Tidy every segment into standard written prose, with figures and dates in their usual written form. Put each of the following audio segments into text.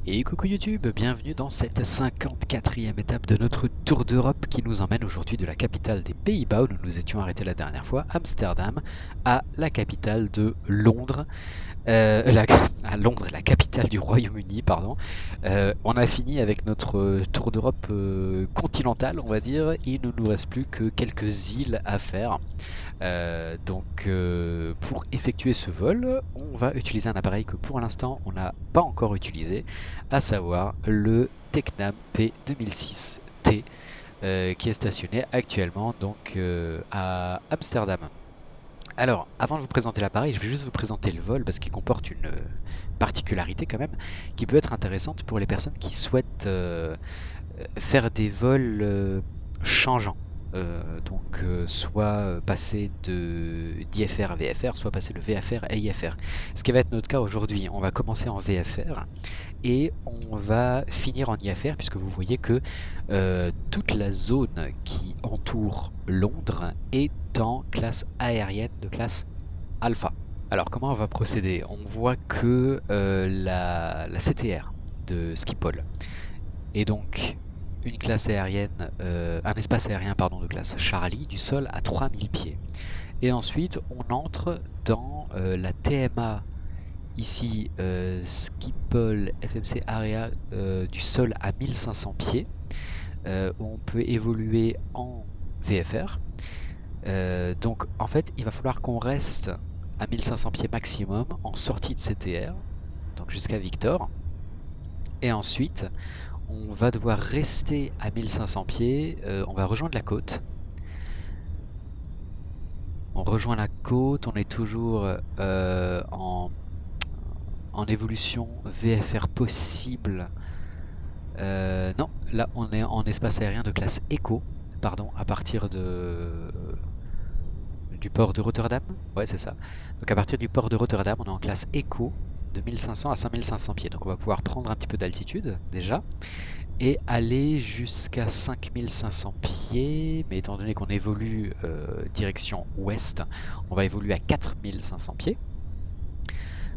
Et coucou YouTube, bienvenue dans cette 54e étape de notre tour d'Europe qui nous emmène aujourd'hui de la capitale des Pays-Bas où nous nous étions arrêtés la dernière fois, Amsterdam, à la capitale de Londres, à Londres, la capitale du Royaume-Uni, pardon. On a fini avec notre tour d'Europe continental, on va dire. Il ne nous reste plus que quelques îles à faire. Pour effectuer ce vol, on va utiliser un appareil que pour l'instant on n'a pas encore utilisé, à savoir le Tecnam P2006T qui est stationné actuellement à Amsterdam. Alors, avant de vous présenter l'appareil, je vais juste vous présenter le vol parce qu'il comporte une particularité quand même qui peut être intéressante pour les personnes qui souhaitent faire des vols changeants. Soit passer d'IFR à VFR, soit passer de VFR à IFR. Ce qui va être notre cas aujourd'hui. On va commencer en VFR et on va finir en IFR puisque vous voyez que toute la zone qui entoure Londres est en classe aérienne de classe alpha. Alors comment on va procéder? On voit que la CTR de Schiphol et donc une classe aérienne, un espace aérien pardon, de classe Charlie du sol à 3000 pieds. Et ensuite, on entre dans la TMA ici, Schiphol FMC Area du sol à 1500 pieds, où on peut évoluer en VFR. Donc en fait, il va falloir qu'on reste à 1500 pieds maximum en sortie de CTR, donc jusqu'à Victor. Et ensuite, on va devoir rester à 1500 pieds, on va rejoindre la côte. On rejoint la côte, on est toujours en évolution VFR possible. Non, là on est en espace aérien de classe Echo, pardon, à partir du port de Rotterdam. Ouais, c'est ça. Donc à partir du port de Rotterdam, on est en classe Echo de 1500 à 5500 pieds. Donc on va pouvoir prendre un petit peu d'altitude déjà et aller jusqu'à 5500 pieds. Mais étant donné qu'on évolue direction ouest, on va évoluer à 4500 pieds.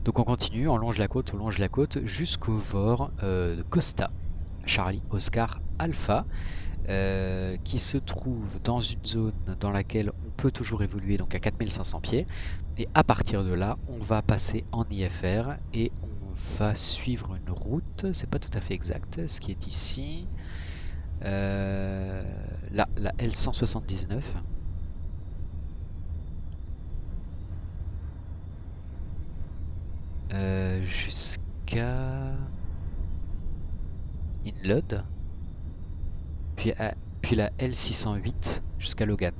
Donc on continue, on longe la côte jusqu'au VOR de Costa, Charlie Oscar Alpha, qui se trouve dans une zone dans laquelle on peut toujours évoluer donc à 4500 pieds. Et à partir de là, on va passer en IFR et on va suivre une route. C'est pas tout à fait exact. Ce qui est ici, là, la L179. Jusqu'à Inload, puis la L608 jusqu'à Logan.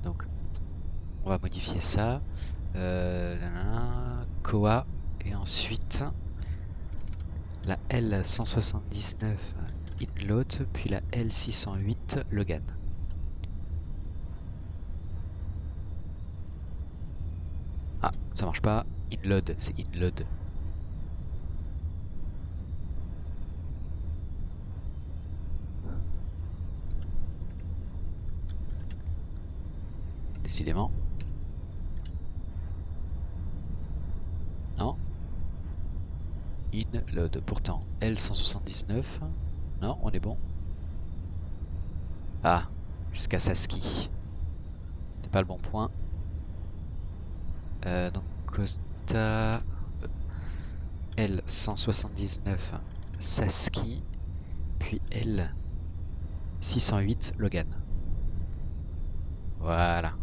Donc on va modifier ça. Koa et ensuite la L179 Inload, puis la L608 Logan. Ah, ça marche pas. Inload, c'est Inload. Décidément. Non. Inload. Pourtant, L179. Non, on est bon. Ah, jusqu'à Saski. C'est pas le bon point. Donc Costa L179 Saski, puis L608 Logan. Voilà.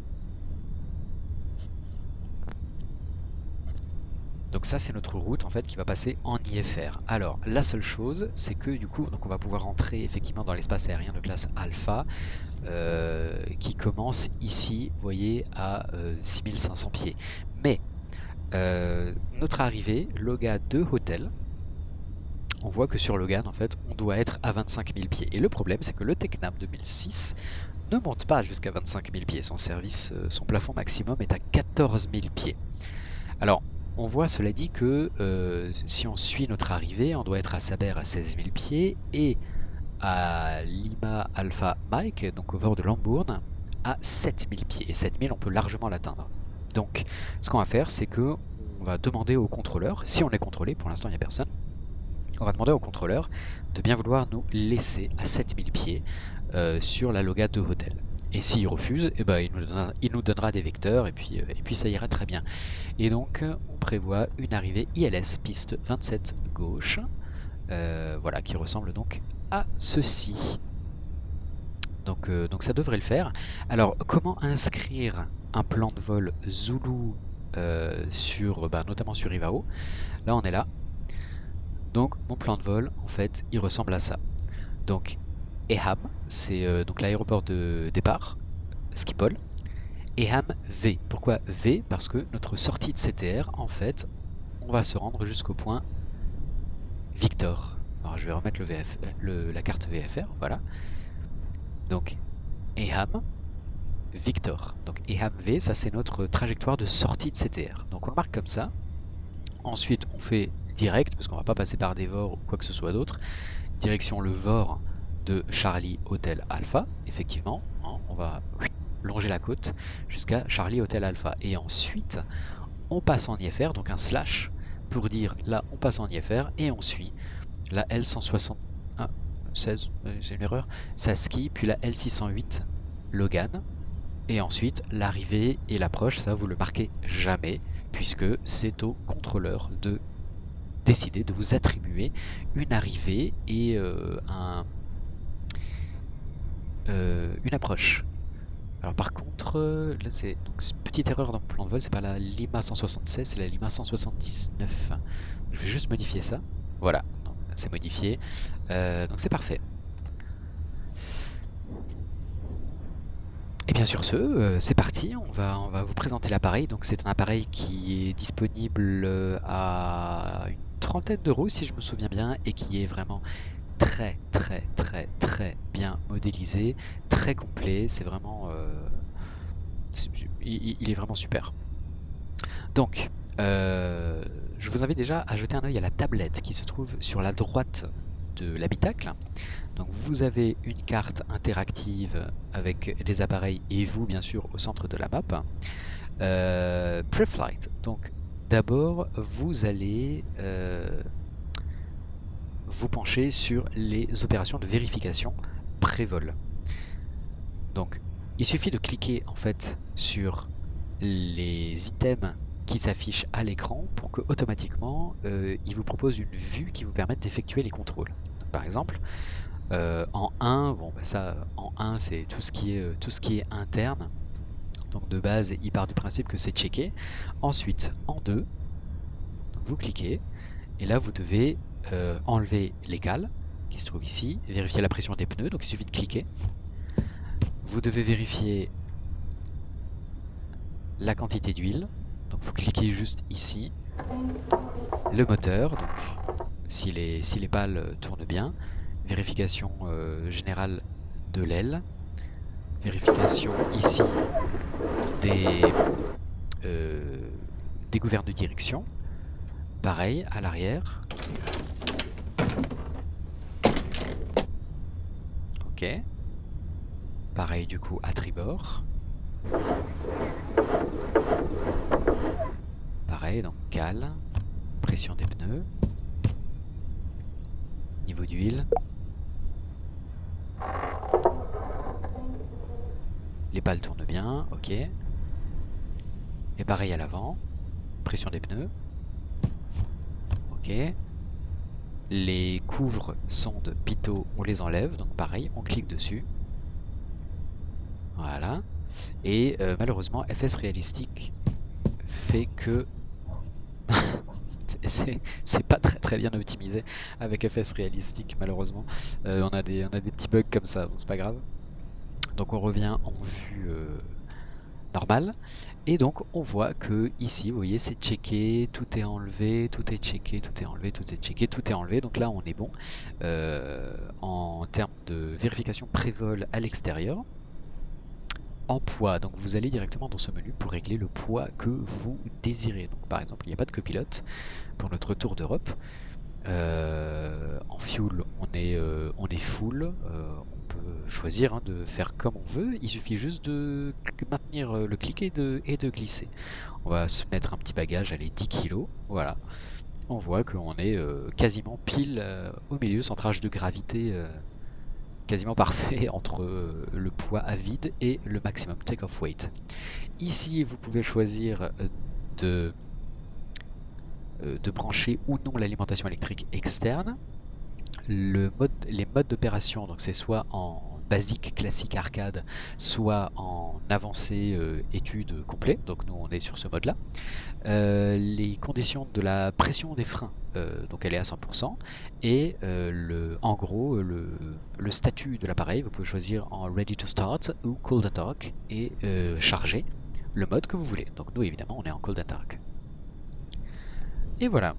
Donc ça c'est notre route en fait qui va passer en IFR. Alors la seule chose c'est que du coup donc on va pouvoir entrer effectivement dans l'espace aérien de classe Alpha qui commence ici, vous voyez, à 6500 pieds. Mais notre arrivée, Loga 2 Hotel, on voit que sur Logan en fait on doit être à 25 000 pieds. Et le problème c'est que le Tecnam 2006 ne monte pas jusqu'à 25 000 pieds. Son plafond maximum est à 14 000 pieds. Alors, on voit cela dit que si on suit notre arrivée, on doit être à Saber à 16 000 pieds et à Lima Alpha Mike, donc au bord de Lambourne, à 7 000 pieds. Et 7 000, on peut largement l'atteindre. Donc, ce qu'on va faire, c'est que on va demander au contrôleur, si on est contrôlé, pour l'instant il n'y a personne, on va demander au contrôleur de bien vouloir nous laisser à 7000 pieds sur la Loga 2 Hotel. Et s'il refuse, eh ben, il nous donnera des vecteurs et puis ça ira très bien. Et donc on prévoit une arrivée ILS piste 27 gauche, voilà, qui ressemble donc à ceci. Donc ça devrait le faire. Alors comment inscrire un plan de vol Zulu notamment sur Ivao? Là on est là. Donc mon plan de vol en fait il ressemble à ça. Donc Eham, c'est donc l'aéroport de départ, Schiphol. Eham V. Pourquoi V? Parce que notre sortie de CTR, en fait, on va se rendre jusqu'au point Victor. Alors je vais remettre la carte VFR, voilà. Donc Eham, Victor. Donc Eham V, ça c'est notre trajectoire de sortie de CTR. Donc on le marque comme ça. Ensuite on fait direct, parce qu'on va pas passer par des VOR ou quoi que ce soit d'autre. Direction le VOR de Charlie Hotel Alpha, effectivement. Hein, on va longer la côte jusqu'à Charlie Hotel Alpha. Et ensuite, on passe en IFR, donc un slash, pour dire là, on passe en IFR, et on suit la L160... Ah, 16, j'ai une erreur. Saski, puis la L608 Logan. Et ensuite, l'arrivée et l'approche, ça, vous le marquez jamais, puisque c'est au contrôleur de décider de vous attribuer une arrivée et une approche. Alors par contre, là c'est donc petite erreur dans le plan de vol, c'est pas la Lima 176, c'est la Lima 179. Je vais juste modifier ça. Voilà, c'est modifié. Donc c'est parfait. Et bien sur ce, c'est parti, on va vous présenter l'appareil. Donc c'est un appareil qui est disponible à une trentaine d'euros si je me souviens bien et qui est vraiment très bien modélisé, très complet. C'est vraiment, il est vraiment super. Donc, je vous invite déjà à jeter un œil à la tablette qui se trouve sur la droite de l'habitacle. Donc vous avez une carte interactive avec des appareils et vous bien sûr au centre de la map. Preflight. Donc d'abord vous allez vous pencher sur les opérations de vérification pré-vol. Donc il suffit de cliquer en fait sur les items qui s'affichent à l'écran pour que automatiquement il vous propose une vue qui vous permette d'effectuer les contrôles. Donc, par exemple, en 1, bon bah ça en 1 c'est tout ce qui est interne. Donc de base, il part du principe que c'est checké. Ensuite, en 2, donc vous cliquez et là vous devez enlever les cales qui se trouvent ici, vérifier la pression des pneus, donc il suffit de cliquer. Vous devez vérifier la quantité d'huile, donc vous cliquez juste ici. Le moteur, donc si les pales tournent bien, vérification générale de l'aile, vérification ici des, des gouvernes de direction, pareil à l'arrière, ok, pareil du coup à tribord, pareil donc cale, pression des pneus, niveau d'huile, les pales tournent bien, ok, et pareil à l'avant, pression des pneus, ok, les couvres sondes pitot on les enlève, donc pareil, on clique dessus, voilà, et malheureusement FS Realistic fait que c'est pas très bien optimisé avec FS Realistic malheureusement. On a on a des petits bugs comme ça, bon, c'est pas grave. Donc on revient en vue normale et donc on voit que ici vous voyez c'est checké, tout est enlevé, tout est checké, tout est enlevé, tout est checké, tout est enlevé. Donc là on est bon en termes de vérification pré-vol à l'extérieur. En poids, donc vous allez directement dans ce menu pour régler le poids que vous désirez. Donc par exemple il n'y a pas de copilote pour notre tour d'Europe. En fuel, on est full. On peut choisir hein, de faire comme on veut. Il suffit juste de maintenir le clic et de glisser. On va se mettre un petit bagage, allez, 10 kg. Voilà. On voit qu'on est quasiment pile au milieu, centrage de gravité quasiment parfait entre le poids à vide et le maximum take-off weight. Ici, vous pouvez choisir de, de brancher ou non l'alimentation électrique externe. Les modes d'opération, donc c'est soit en basique, classique, arcade, soit en avancé, étude complet. Donc nous, on est sur ce mode-là. Les conditions de la pression des freins, donc elle est à 100%. Et en gros, le statut de l'appareil, vous pouvez choisir en Ready to Start ou Cold and Dark et charger le mode que vous voulez. Donc nous, évidemment, on est en Cold and Dark. Et voilà.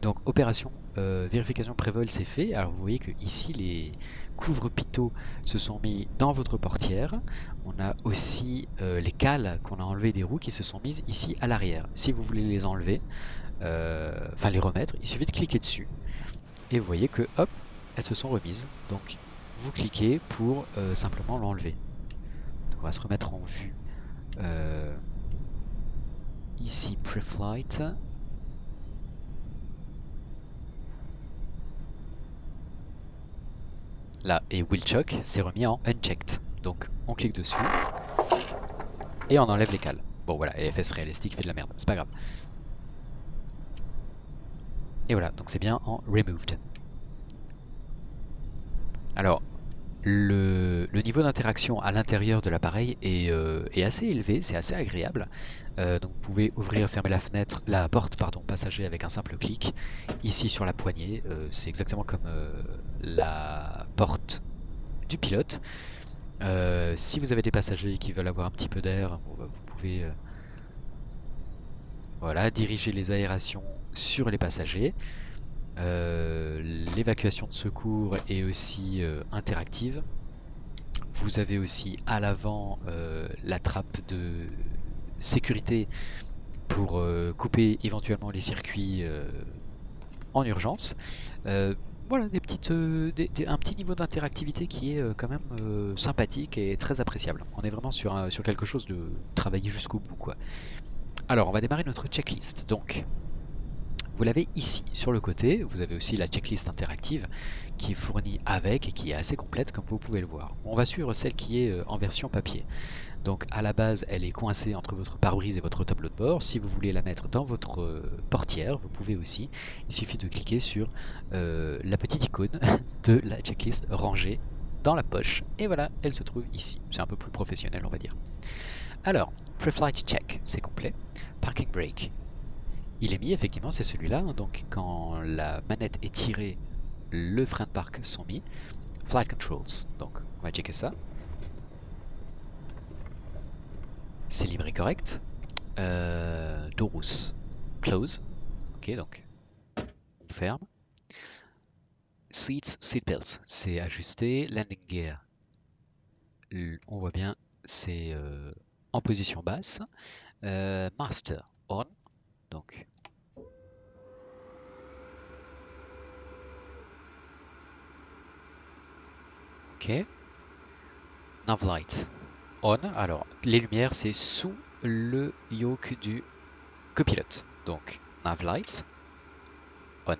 Donc opération vérification prévol, c'est fait. Alors vous voyez que ici les couvre-pitots se sont mis dans votre portière. On a aussi les cales qu'on a enlevées des roues qui se sont mises ici à l'arrière. Si vous voulez les enlever, enfin les remettre, il suffit de cliquer dessus et vous voyez que hop, elles se sont remises. Donc vous cliquez pour simplement l'enlever. On va se remettre en vue ici pre-flight. Là, et Wheel Chock s'est remis en Unchecked. Donc on clique dessus et on enlève les cales. Bon voilà, et FS réalistique fait de la merde, c'est pas grave. Et voilà, donc c'est bien en Removed. Alors, le niveau d'interaction à l'intérieur de l'appareil est assez élevé, c'est assez agréable. Donc vous pouvez ouvrir, fermer la fenêtre, la porte pardon, passager avec un simple clic. Ici sur la poignée, c'est exactement comme la porte du pilote. Si vous avez des passagers qui veulent avoir un petit peu d'air, bon, bah, vous pouvez voilà, diriger les aérations sur les passagers. L'évacuation de secours est aussi interactive. Vous avez aussi à l'avant la trappe de sécurité pour couper éventuellement les circuits en urgence. Voilà, un petit niveau d'interactivité qui est quand même sympathique et très appréciable. On est vraiment sur quelque chose de travailler jusqu'au bout, quoi. Alors, on va démarrer notre checklist. Donc, vous l'avez ici sur le côté, vous avez aussi la checklist interactive qui est fournie avec et qui est assez complète comme vous pouvez le voir. On va suivre celle qui est en version papier. Donc à la base elle est coincée entre votre pare-brise et votre tableau de bord. Si vous voulez la mettre dans votre portière, vous pouvez aussi. Il suffit de cliquer sur la petite icône de la checklist rangée dans la poche. Et voilà, elle se trouve ici. C'est un peu plus professionnel on va dire. Alors, pre-flight check, c'est complet. Parking brake, il est mis, effectivement, c'est celui-là. Hein, donc, quand la manette est tirée, le frein de parc sont mis. Flight controls, donc on va checker ça. C'est libre et correct. Dorus, close. Ok, donc on ferme. Seats, seatbelts, c'est ajusté. Landing gear, on voit bien, c'est en position basse. Master, on, donc ok. Navlight, on. Alors, les lumières, c'est sous le yoke du copilote. Donc, navlight, on.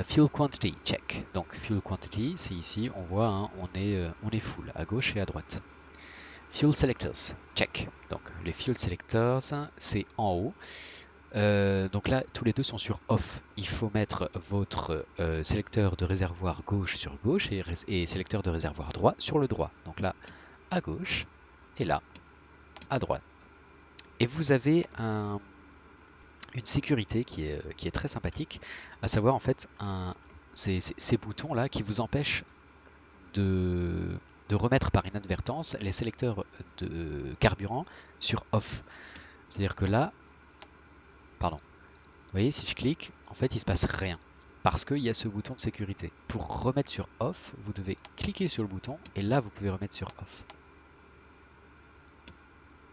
Fuel quantity, check. Donc, fuel quantity, c'est ici, on voit, hein, on est full, à gauche et à droite. Fuel selectors, check. Donc, les fuel selectors, c'est en haut. Donc là, tous les deux sont sur off. Il faut mettre votre sélecteur de réservoir gauche sur gauche et sélecteur de réservoir droit sur le droit. Donc là, à gauche et là, à droite. Et vous avez une sécurité qui est très sympathique, à savoir en fait ces boutons là qui vous empêchent de remettre par inadvertance les sélecteurs de carburant sur off. C'est-à-dire que là, pardon, vous voyez si je clique, en fait il se passe rien. Parce qu'il y a ce bouton de sécurité. Pour remettre sur off, vous devez cliquer sur le bouton et là vous pouvez remettre sur off.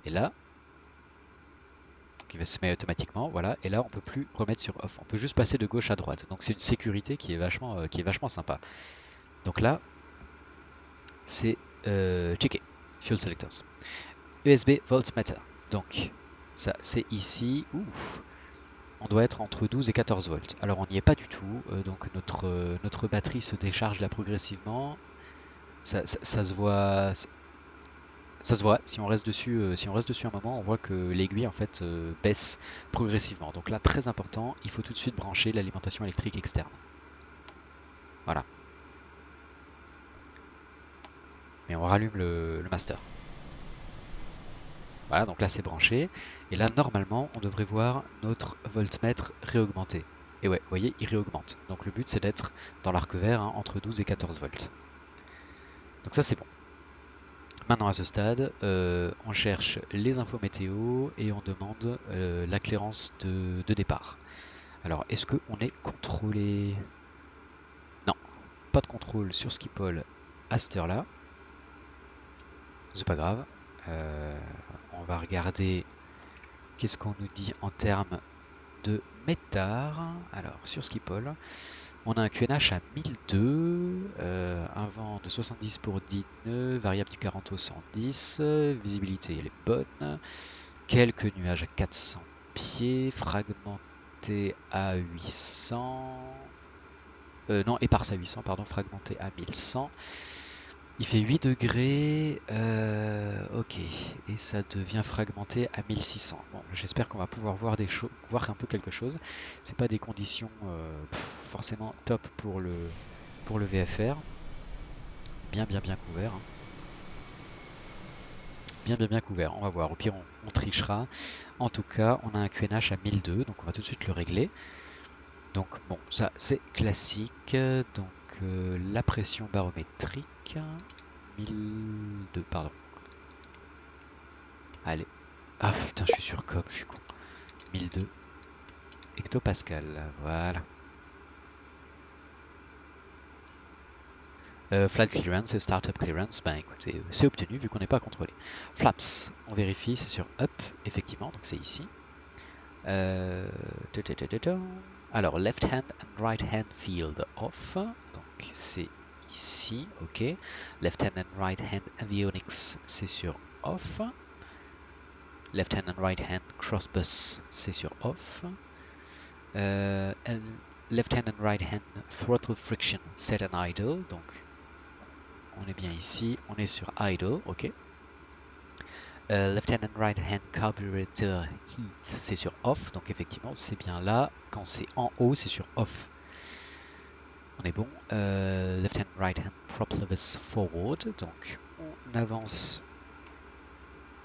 Et là, qui va se mettre automatiquement, voilà, et là on peut plus remettre sur off, on peut juste passer de gauche à droite, donc c'est une sécurité qui est vachement sympa. Donc là, c'est checké, fuel selectors. USB voltmeter, donc ça c'est ici, ouf, on doit être entre 12 et 14 volts. Alors on n'y est pas du tout, donc notre batterie se décharge là progressivement, ça se voit. Ça se voit, si on reste dessus, un moment, on voit que l'aiguille en fait baisse progressivement. Donc là, très important, il faut tout de suite brancher l'alimentation électrique externe. Voilà. Mais on rallume le master. Voilà, donc là c'est branché. Et là, normalement, on devrait voir notre voltmètre réaugmenter. Et ouais, vous voyez, il réaugmente. Donc le but, c'est d'être dans l'arc vert, hein, entre 12 et 14 volts. Donc ça, c'est bon. Maintenant à ce stade, on cherche les infos météo et on demande la clairance de départ. Alors, est-ce qu'on est contrôlé? Non, pas de contrôle sur Skipol à cette heure-là. C'est pas grave. On va regarder qu'est-ce qu'on nous dit en termes de métard. Alors, sur Skipol, on a un QNH à 1002, un vent de 70 pour 10 nœuds, variable du 40 au 110, visibilité elle est bonne, quelques nuages à 400 pieds, fragmenté à 800, non, éparse à 800, pardon, fragmenté à 1100. Il fait 8 degrés, ok, et ça devient fragmenté à 1600. Bon, j'espère qu'on va pouvoir voir voir un peu quelque chose. C'est pas des conditions forcément top pour le VFR. Bien couvert, hein. Bien couvert. On va voir. Au pire, on trichera. En tout cas, on a un QNH à 1002, donc on va tout de suite le régler. Donc bon, ça c'est classique. Donc la pression barométrique, 1002, pardon. Allez. Ah putain, je suis sur COP, je suis con. 1002 hectopascal, voilà. Flat clearance et startup clearance, ben écoutez, c'est obtenu vu qu'on n'est pas contrôlé. Flaps, on vérifie, c'est sur up, effectivement, donc c'est ici. Alors, left hand and right hand field off, donc c'est ici, ok. Left hand and right hand avionics, c'est sur off. Left hand and right hand cross bus, c'est sur off. Left hand and right hand throttle friction set and idle, donc on est bien ici, on est sur idle, ok. Left hand and right hand carburetor heat, c'est sur off, donc effectivement c'est bien là. Quand c'est en haut, c'est sur off. On est bon. Left hand right hand prop levers forward, donc on avance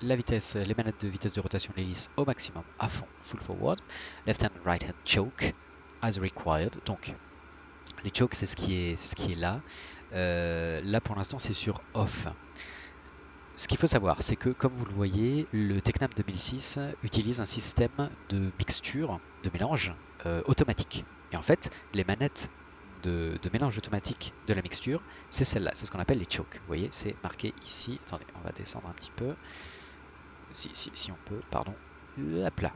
la vitesse, les manettes de vitesse de rotation de l'hélice au maximum à fond, full forward. Left hand right hand choke as required, donc les chokes c'est ce qui est là. Là pour l'instant c'est sur off. Ce qu'il faut savoir, c'est que comme vous le voyez, le Tecnam 2006 utilise un système de mixture, de mélange automatique. Et en fait, les manettes de mélange automatique de la mixture, c'est celle-là, c'est ce qu'on appelle les chokes. Vous voyez, c'est marqué ici. Attendez, on va descendre un petit peu. Si on peut, pardon. Hop là.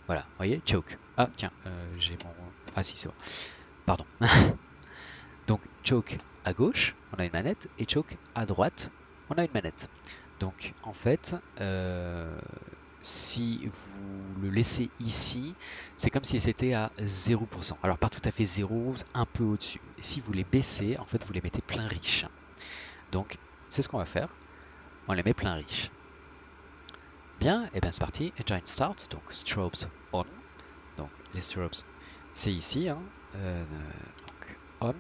Voilà, vous voyez, choke. Ah, tiens, j'ai mon... Ah si, c'est bon. Pardon. Donc, choke à gauche, on a une manette, et choke à droite, on a une manette. Donc, en fait, si vous le laissez ici, c'est comme si c'était à 0%. Alors, pas tout à fait 0, un peu au-dessus. Si vous les baissez, en fait, vous les mettez plein riche. Donc, c'est ce qu'on va faire. On les met plein riche. Bien, et bien c'est parti. Engine start, donc strobes on. Donc, les strobes, c'est ici. Hein. Donc, on.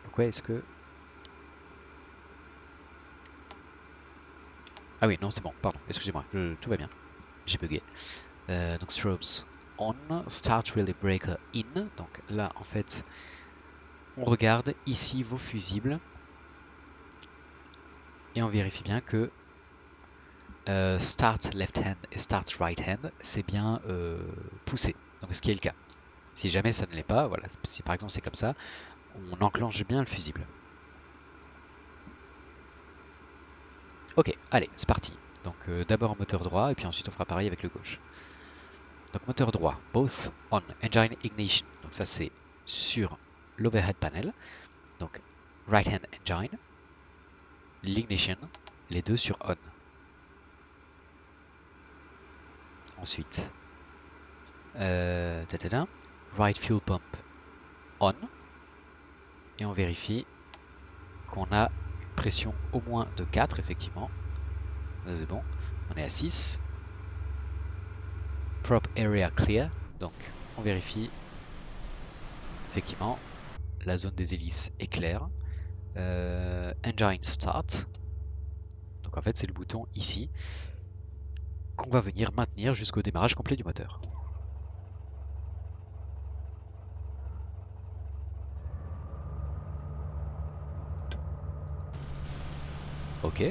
Pourquoi est-ce que... Ah oui, non, c'est bon, pardon, excusez-moi, tout va bien, j'ai bugué. Donc strobes on, start relay breaker in, donc là en fait, on regarde ici vos fusibles, et on vérifie bien que start left hand et start right hand, c'est bien poussé, donc ce qui est le cas. Si jamais ça ne l'est pas, voilà, si par exemple c'est comme ça, on enclenche bien le fusible. Ok, allez, c'est parti. Donc d'abord moteur droit et puis ensuite on fera pareil avec le gauche. Donc moteur droit, both on, engine ignition. Donc ça c'est sur l'overhead panel. Donc right hand engine, l'ignition, les deux sur on. Ensuite, right fuel pump on. Et on vérifie qu'on a une pression au moins de 4, effectivement. Là c'est bon, on est à 6. Prop area clear, donc on vérifie. Effectivement, la zone des hélices est claire. Engine start. Donc en fait c'est le bouton ici qu'on va venir maintenir jusqu'au démarrage complet du moteur. Ok.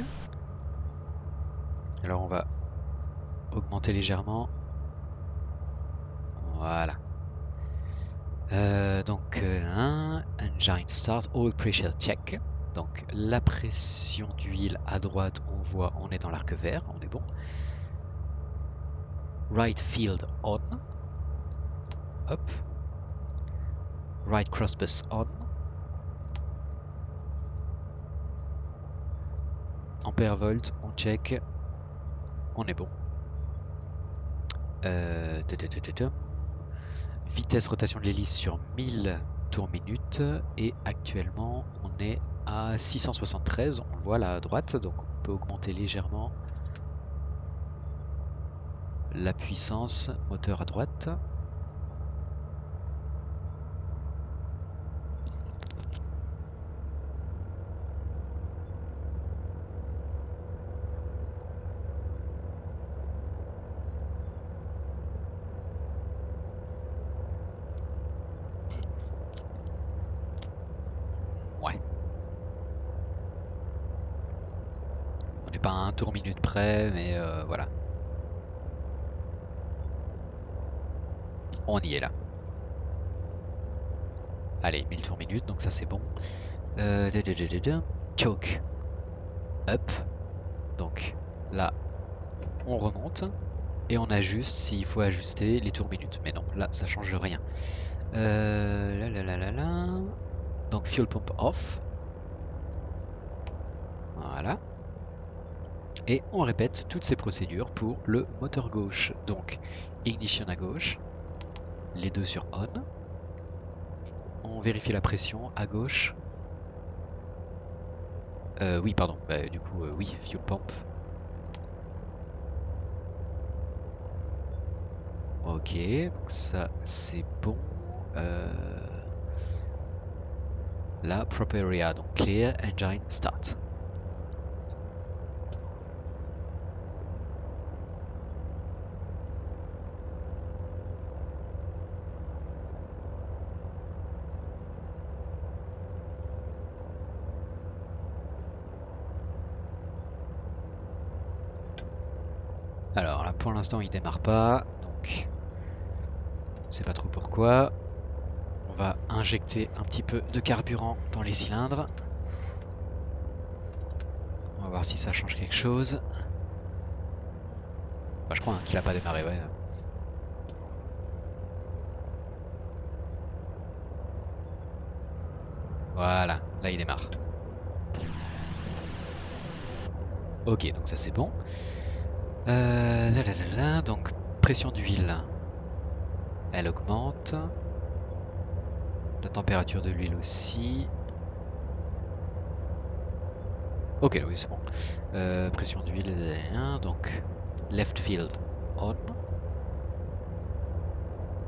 Alors on va augmenter légèrement. Voilà. Engine start, all pressure check. Donc la pression d'huile à droite, on voit, on est dans l'arc vert, on est bon. Right field on. Hop. Right crossbus on. Ampère volt, on check. On est bon. Vitesse rotation de l'hélice sur 1000 tours minute. Et actuellement, on est à 673. On le voit là à droite. Donc on peut augmenter légèrement la puissance. Moteur à droite. Ouais. On n'est pas à 1 tour minute près, mais voilà. On y est là. Allez, 1000 tours minute, donc ça c'est bon. Choke up. Donc là, on remonte et on ajuste s'il faut ajuster les tours minutes. Mais non, là, ça change rien. Donc fuel pump off. Voilà. Et on répète toutes ces procédures pour le moteur gauche. Donc ignition à gauche, les deux sur on. On vérifie la pression à gauche. Oui, pardon. Bah, du coup, oui, fuel pump. Ok, donc ça c'est bon. Là, prop area, donc clear, engine, start. Alors là, pour l'instant, il démarre pas, donc je sais pas trop pourquoi. On va injecter un petit peu de carburant dans les cylindres. On va voir si ça change quelque chose. Bah, je crois qu'il a pas démarré, ouais. Voilà, là il démarre. Ok, donc ça c'est bon. Donc pression d'huile, elle augmente. La température de l'huile aussi. Ok, oui c'est bon. Pression d'huile, donc left field on.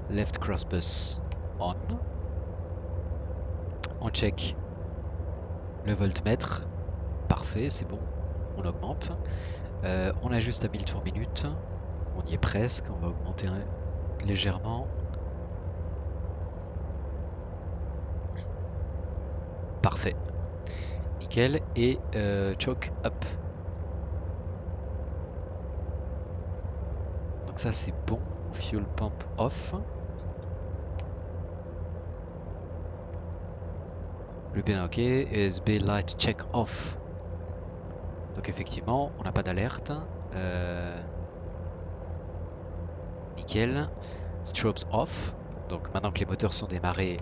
Left crossbus on. On check le voltmètre. Parfait, c'est bon. On augmente. On ajuste à 1000 tours minute. On y est presque. On va augmenter légèrement. Parfait. Nickel. Et choke up. Donc ça c'est bon. Fuel pump off. Le bien ok. USB light check off. Donc effectivement, on n'a pas d'alerte. Nickel. Strobes off. Donc maintenant que les moteurs sont démarrés,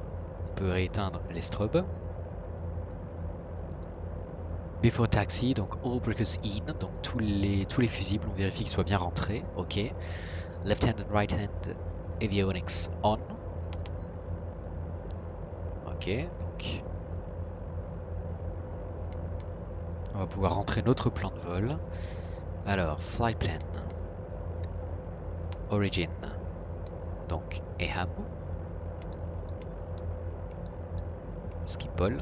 on peut rééteindre les strobes. Before taxi, donc all breakers in, donc tous les fusibles, on vérifie qu'ils soient bien rentrés. Ok. Left hand and right hand avionics on. Ok, donc on va pouvoir rentrer notre plan de vol. Alors, flight plan. Origin. Donc, EHAM. Schiphol.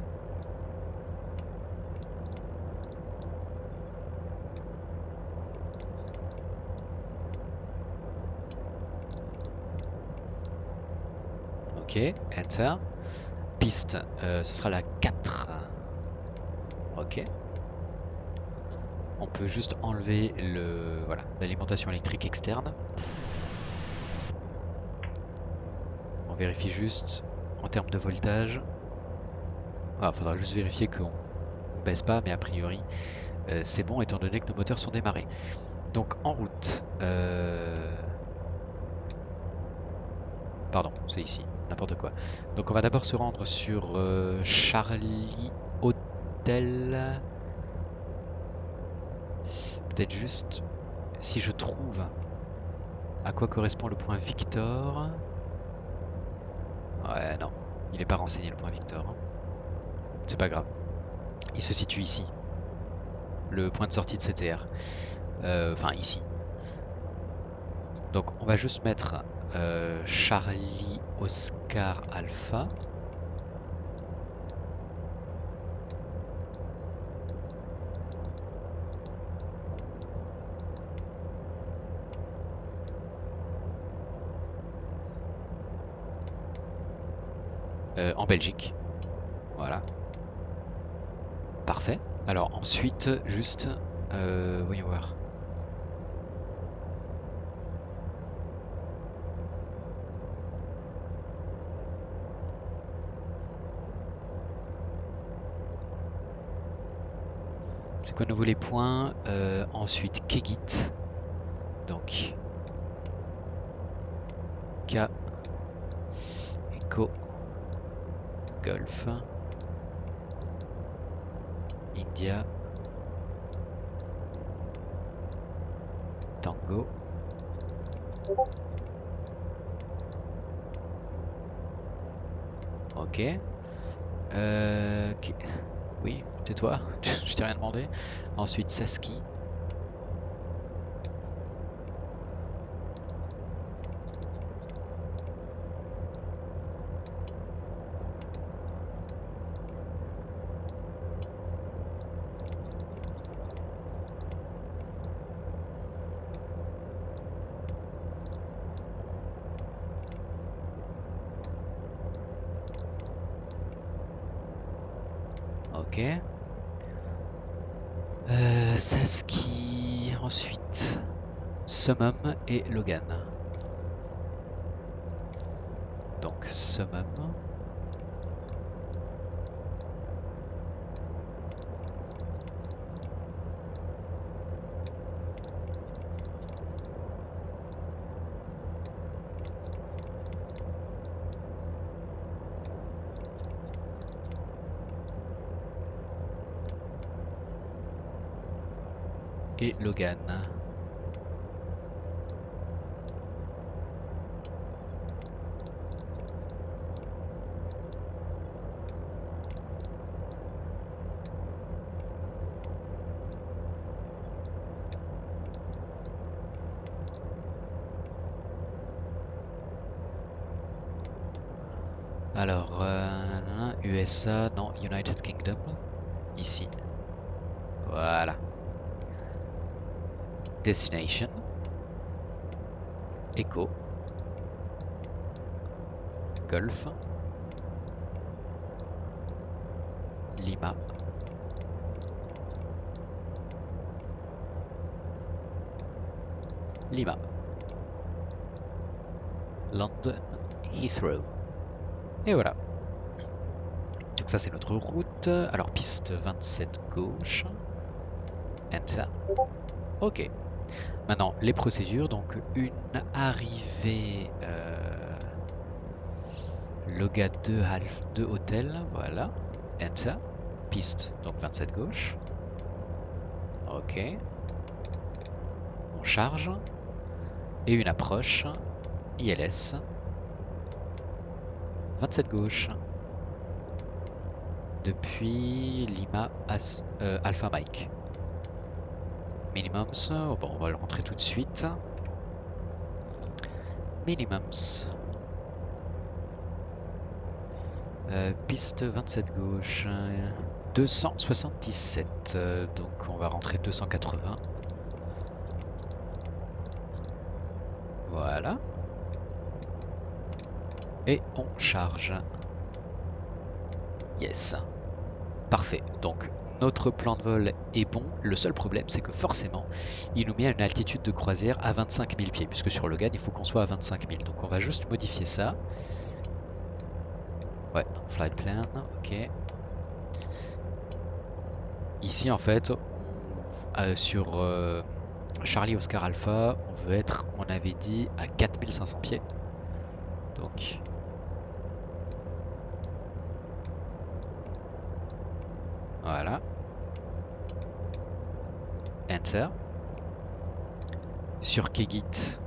Ok, enter. Piste, ce sera la 4. Ok. On peut juste enlever l'alimentation électrique externe. On vérifie juste en termes de voltage. Il faudra juste vérifier qu'on ne baisse pas, mais a priori c'est bon étant donné que nos moteurs sont démarrés. Donc en route. Pardon, c'est ici, n'importe quoi. Donc on va d'abord se rendre sur Charlie Hotel. Peut-être juste si je trouve à quoi correspond le point Victor. Ouais, non, il n'est pas renseigné le point Victor. C'est pas grave. Il se situe ici. Le point de sortie de CTR. Enfin, ici. Donc on va juste mettre Charlie Oscar Alpha. En Belgique. Voilà. Parfait. Alors ensuite, juste, voyons voir. C'est quoi nouveau les points? Ensuite, Kegit. Donc, K, Echo, Golf, India, Tango. Ok. Oui, tais-toi, je t'ai rien demandé. Ensuite, Saski. Ok. Saski. Ensuite, Summum et Logan. Donc, Summum. Et Logan. Alors, USA, non, United Kingdom. Ici. Voilà. Destination. Echo. Golf. Lima. Lima. London. Heathrow. Et voilà. Donc ça c'est notre route. Alors piste 27 gauche. Enter. Ok. Maintenant, les procédures. Donc, une arrivée Loga 2 half 2 hôtel. Voilà. Enter. Piste. Donc 27 gauche. Ok. On charge. Et une approche. ILS. 27 gauche. Depuis Lima Alpha Mike. Minimums. Bon, on va le rentrer tout de suite. Minimums. Piste 27 gauche. 277. Donc on va rentrer 280. Voilà. Et on charge. Yes. Parfait. Donc notre plan de vol est bon. Le seul problème, c'est que forcément, il nous met à une altitude de croisière à 25 000 pieds, puisque sur Logan, il faut qu'on soit à 25 000. Donc on va juste modifier ça. Ouais, flight plan, ok. Ici, en fait, sur Charlie Oscar Alpha, on avait dit à 4500 pieds. Donc, voilà. Enter. Sur Kegit,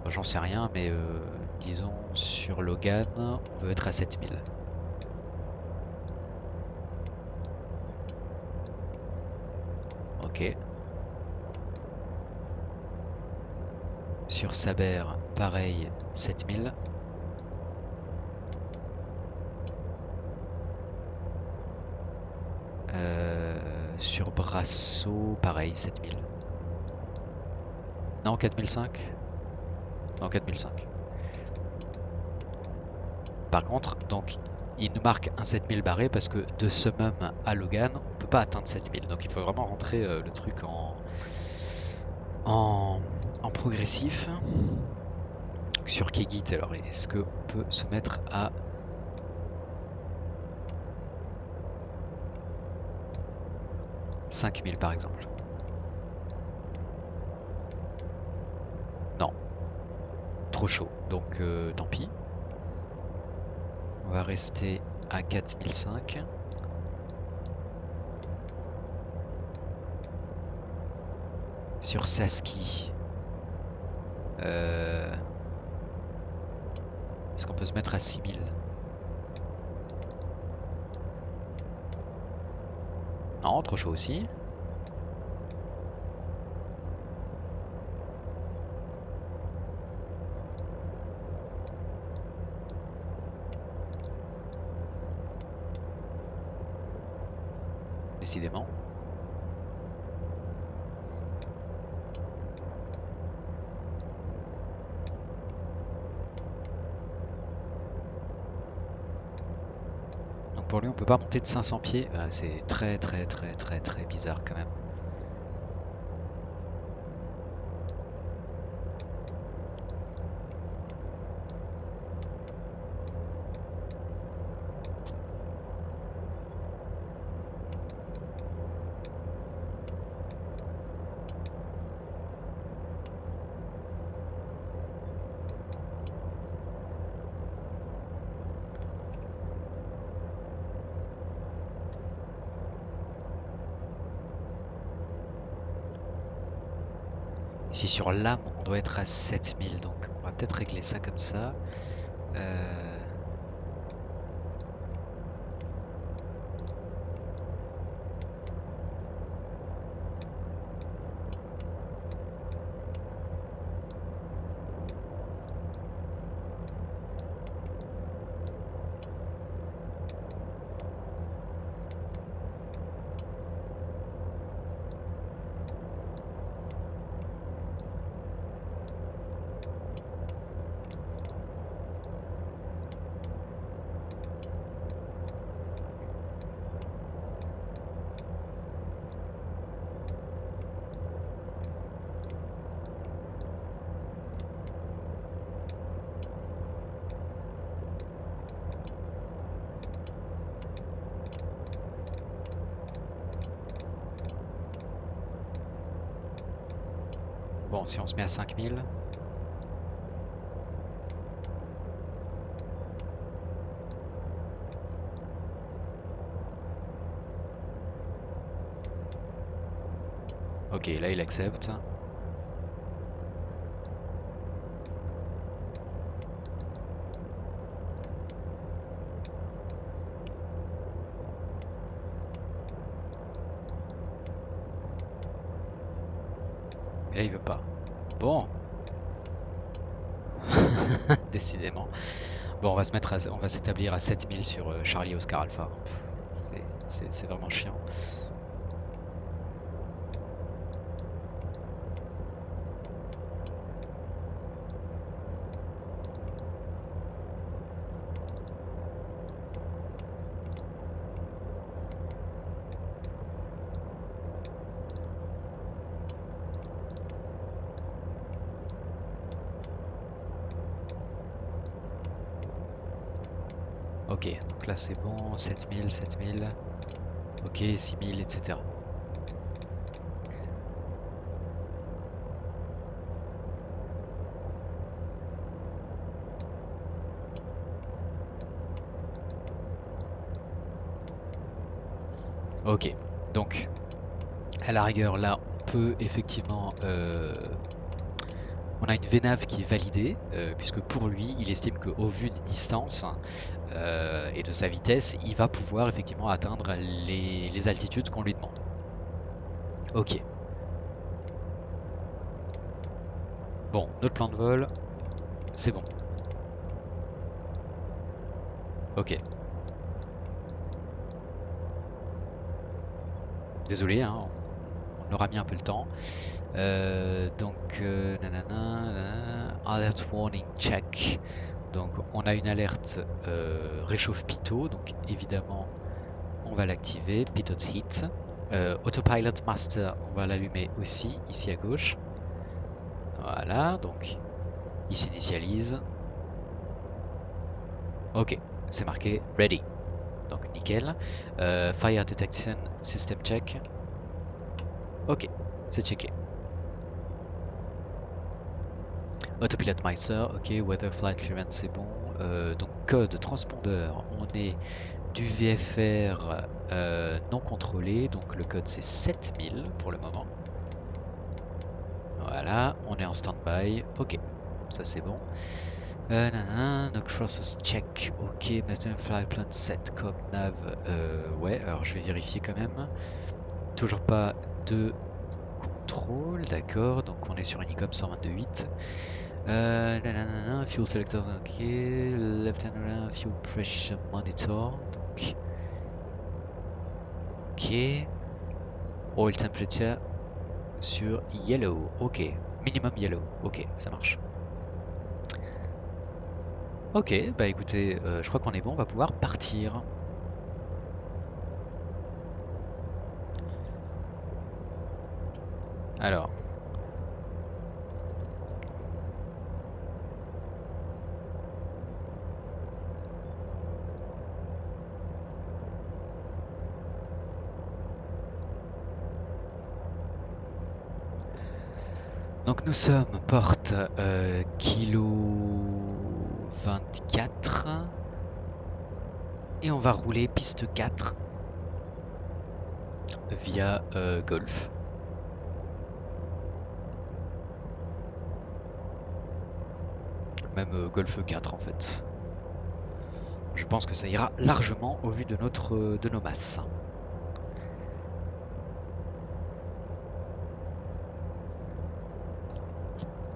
j'en sais rien, mais disons sur Logan, on veut être à 7000. Ok. Sur Saber, pareil, 7000. Sur Brasso, pareil, 7000. Non, 4005. Non, 4005. Par contre, donc, il nous marque un 7000 barré parce que de Summum à Logan, on peut pas atteindre 7000. Donc il faut vraiment rentrer le truc en progressif. Sur Kegit, alors est-ce qu'on peut se mettre à 5000 par exemple? Non, trop chaud, donc tant pis. On va rester à 4005. Sur Saski, est-ce qu'on peut se mettre à 6000? Non, trop chaud aussi. Décidément. Donc pour lui, on peut pas monter de 500 pieds. C'est très bizarre quand même. Ici sur l'âme, on doit être à 7000, donc on va peut-être régler ça comme ça. Bon, si on se met à 5000. Ok, là il accepte. Et là il veut pas. Bon, décidément. Bon, on va se mettre on va s'établir à 7000 sur Charlie Oscar Alpha. C'est vraiment chiant. Ok, donc là c'est bon, 7000, 7000, ok, 6000, etc. Ok, donc à la rigueur là on peut effectivement... on a une VNAV qui est validée, puisque pour lui il estime qu'au vu des distances et de sa vitesse, il va pouvoir effectivement atteindre les altitudes qu'on lui demande. Ok. Bon, notre plan de vol, c'est bon. Ok. Désolé, hein, on aura mis un peu le temps. Donc, alert warning check. Donc, on a une alerte réchauffe pitot. Donc, évidemment, on va l'activer. Pitot heat. Autopilot master, on va l'allumer aussi, ici à gauche. Voilà, donc il s'initialise. Ok, c'est marqué ready. Donc nickel. Fire detection system check. Ok, c'est checké. Autopilot Meister, ok, weather flight clearance c'est bon. Donc code transpondeur, on est du VFR non contrôlé, donc le code c'est 7000 pour le moment. Voilà, on est en stand-by, ok, ça c'est bon. No crosses check, ok, maintenant flight plan set comme nav, ouais, alors je vais vérifier quand même. Toujours pas de contrôle, d'accord, donc on est sur Unicom 122.8. Fuel selector, ok. Left hand fuel pressure monitor, donc ok. Oil temperature sur yellow, ok. Minimum yellow, ok, ça marche. Ok, bah écoutez, je crois qu'on est bon, on va pouvoir partir. Alors. Donc nous sommes porte kilo 24 et on va rouler piste 4 via Golf. Même Golf 4 en fait. Je pense que ça ira largement au vu de nos masses.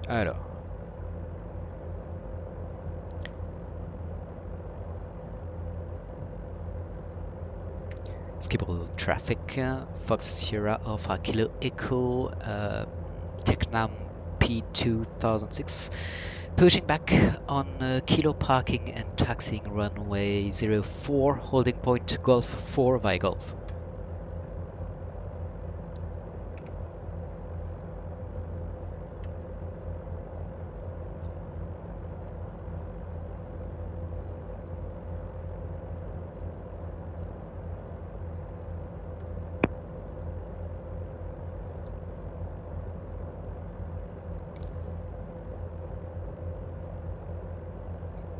Alors. Skippable traffic, Fox Sierra Alpha Kilo Echo, Tecnam P2006, pushing back on Kilo parking and taxiing runway 04, holding point Golf 4 via Golf.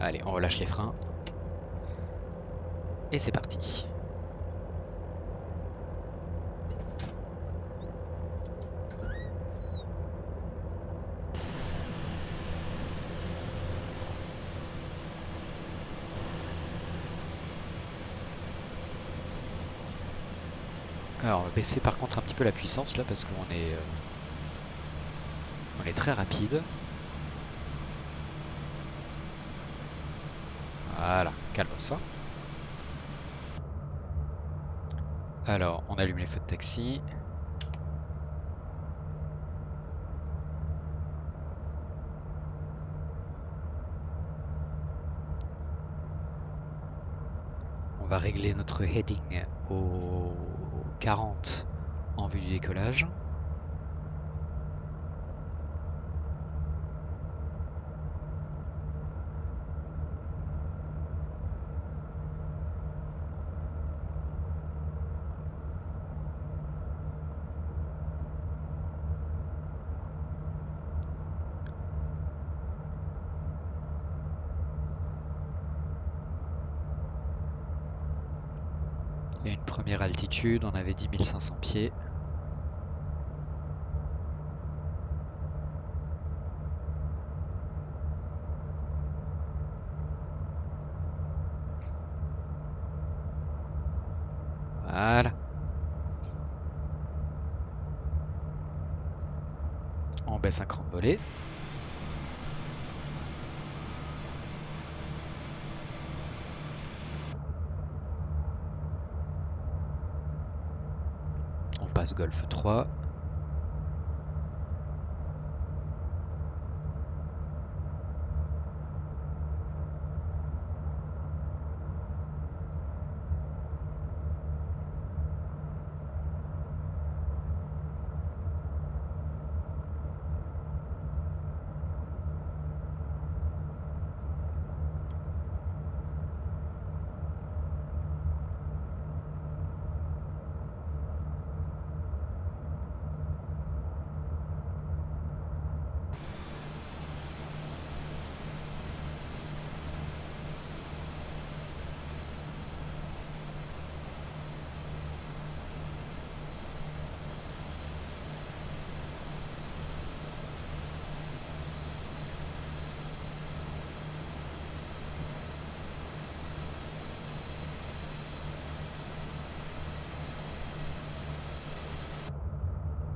Allez, on relâche les freins. Et c'est parti. Alors on va baisser par contre un petit peu la puissance là parce on est très rapide. Voilà, calme-toi. Alors on allume les feux de taxi. On va régler notre heading au 40 en vue du décollage. Il y a une première altitude, on avait dit 1500 pieds. Voilà. On baisse un cran de volée. On passe Golfe 3.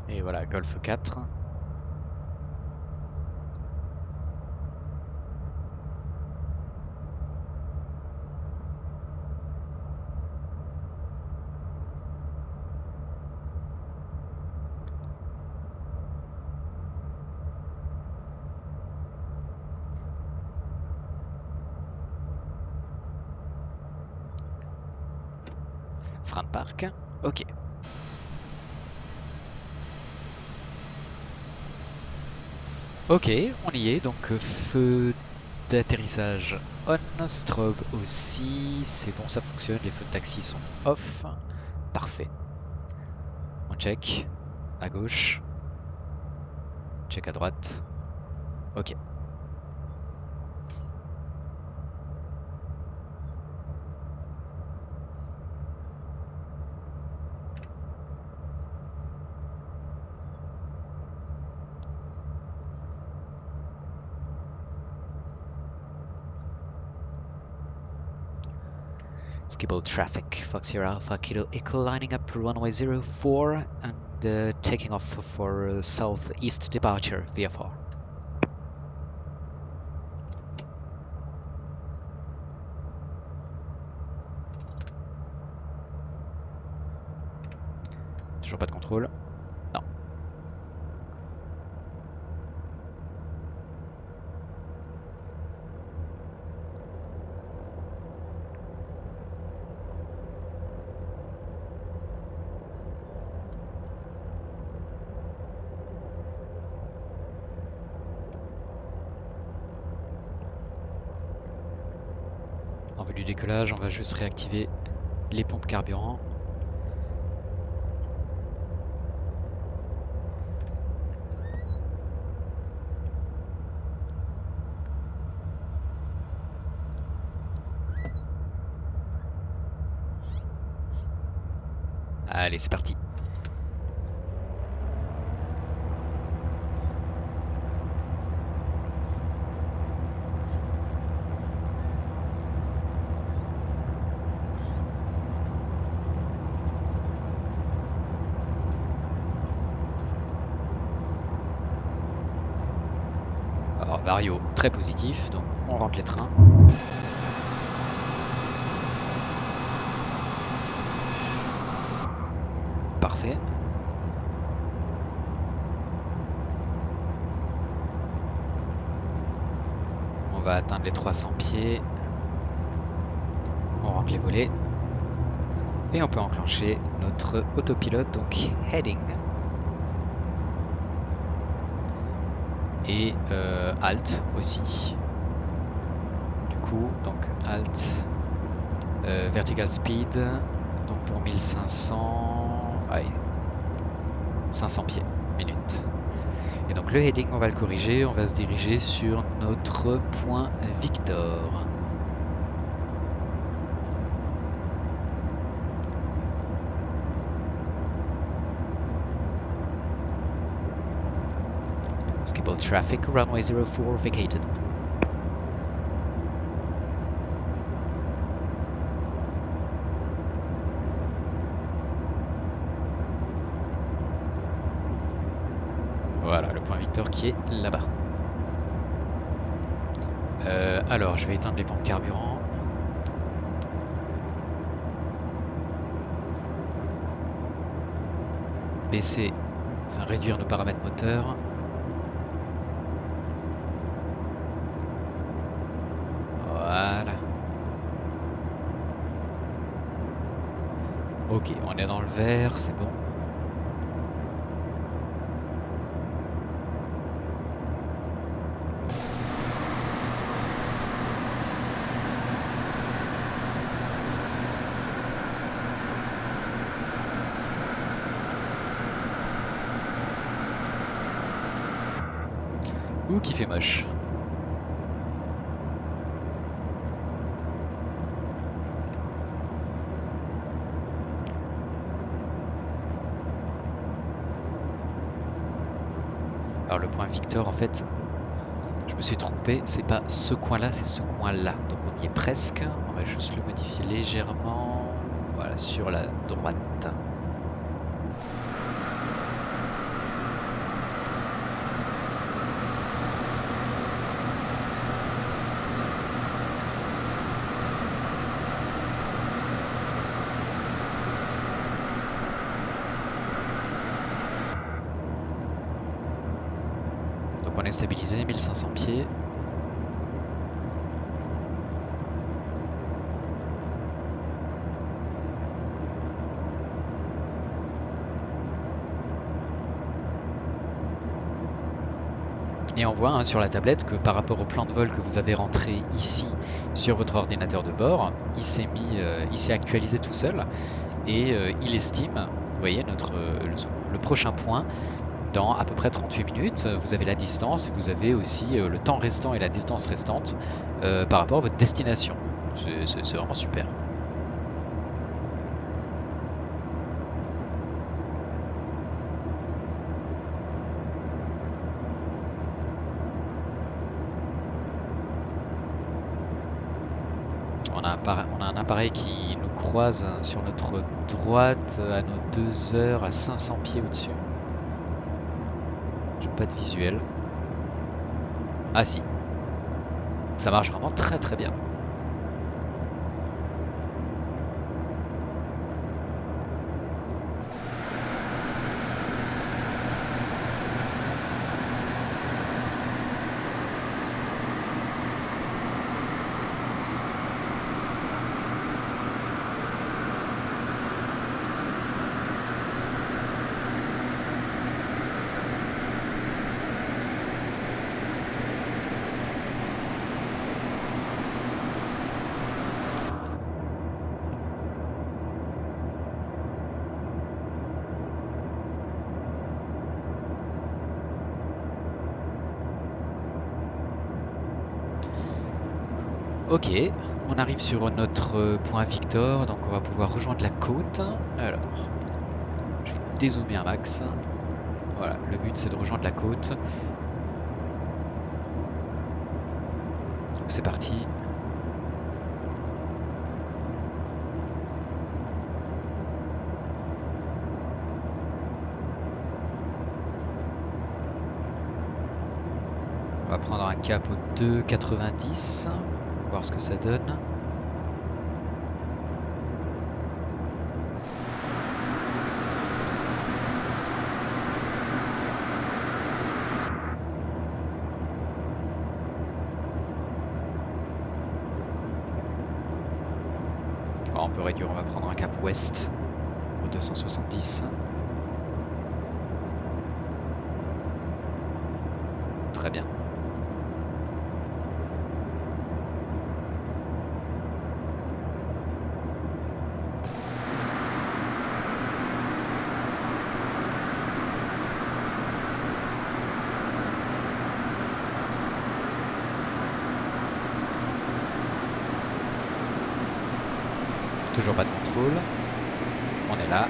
Et voilà, Golfe 4. Frein de parc. Ok. Ok, on y est. Donc feu d'atterrissage on, strobe aussi. C'est bon, ça fonctionne. Les feux de taxi sont off. Parfait. On check. À gauche. Check à droite. Ok. Skibble traffic, Fox Sierra Alpha Kilo Echo lining up runway 04 and taking off for southeast departure VFR. Toujours pas de contrôle. Non. En vue du décollage, on va juste réactiver les pompes carburant. Allez, c'est parti. Alors, Vario, très positif, donc on rentre les trains. Parfait. On va atteindre les 300 pieds. On rentre les volets. Et on peut enclencher notre autopilote, donc heading. Et alt aussi. Du coup, donc alt, vertical speed, donc pour 1500, allez, 500 pieds minute. Et donc le heading, on va le corriger, on va se diriger sur notre point Victor. Skipple traffic, runway 04 vacated. Voilà, le point Victor qui est là-bas. Alors, je vais éteindre les pompes carburant. Baisser, enfin réduire nos paramètres moteurs. Voilà. Ok, on est dans le vert, c'est bon. Ouh, qui fait moche. Alors le point Victor, en fait, je me suis trompé, c'est pas ce coin-là, c'est ce coin-là. Donc on y est presque. On va juste le modifier légèrement. Voilà, sur la droite. Donc on est stabilisé, 1500 pieds. Et on voit sur la tablette que par rapport au plan de vol que vous avez rentré ici sur votre ordinateur de bord, il s'est actualisé tout seul et il estime, vous voyez, le prochain point dans à peu près 38 minutes. Vous avez la distance, vous avez aussi le temps restant et la distance restante par rapport à votre destination. C'est vraiment super. On a un appareil qui nous croise sur notre droite à nos 2 heures à 500 pieds au-dessus. J'ai pas de visuel. Ah si. Ça marche vraiment très très bien. Ok, on arrive sur notre point Victor, donc on va pouvoir rejoindre la côte. Alors, dézoomer un max. Voilà, le but c'est de rejoindre la côte. Donc c'est parti. On va prendre un cap au 2,90, voir ce que ça donne. Bon, on peut réduire, on va prendre un cap ouest au 270. Très bien. Toujours pas de contrôle. On est là.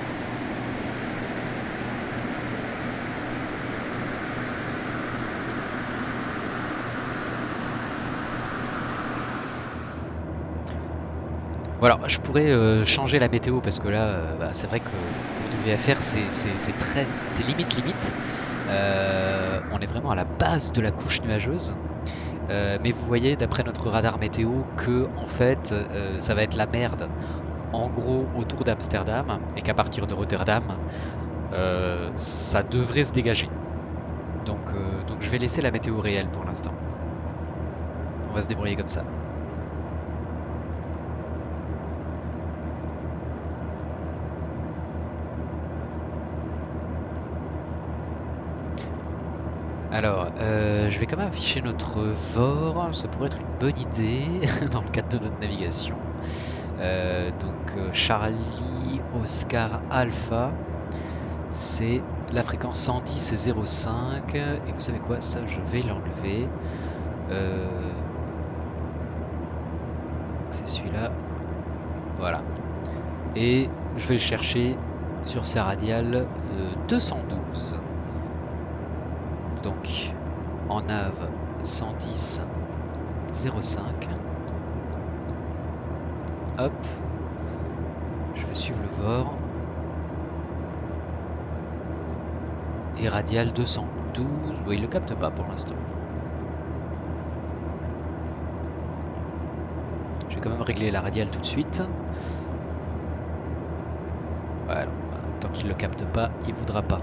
Voilà, je pourrais changer la météo parce que là, c'est vrai que pour du VFR, c'est limite. On est vraiment à la base de la couche nuageuse. Mais vous voyez, d'après notre radar météo, que en fait, ça va être la merde. En gros, autour d'Amsterdam, et qu'à partir de Rotterdam, ça devrait se dégager. Donc je vais laisser la météo réelle pour l'instant. On va se débrouiller comme ça. Alors, je vais quand même afficher notre VOR, ça pourrait être une bonne idée dans le cadre de notre navigation. Charlie Oscar Alpha, c'est la fréquence 110 et 0,5. Et vous savez quoi, ça je vais l'enlever. C'est celui-là. Voilà. Et je vais le chercher sur sa radiale 212. Donc en nav 110 0,5. Hop. Je vais suivre le VOR. Et radial 212. Bon, il le capte pas pour l'instant. Je vais quand même régler la radiale tout de suite. Voilà. Tant qu'il le capte pas, il voudra pas.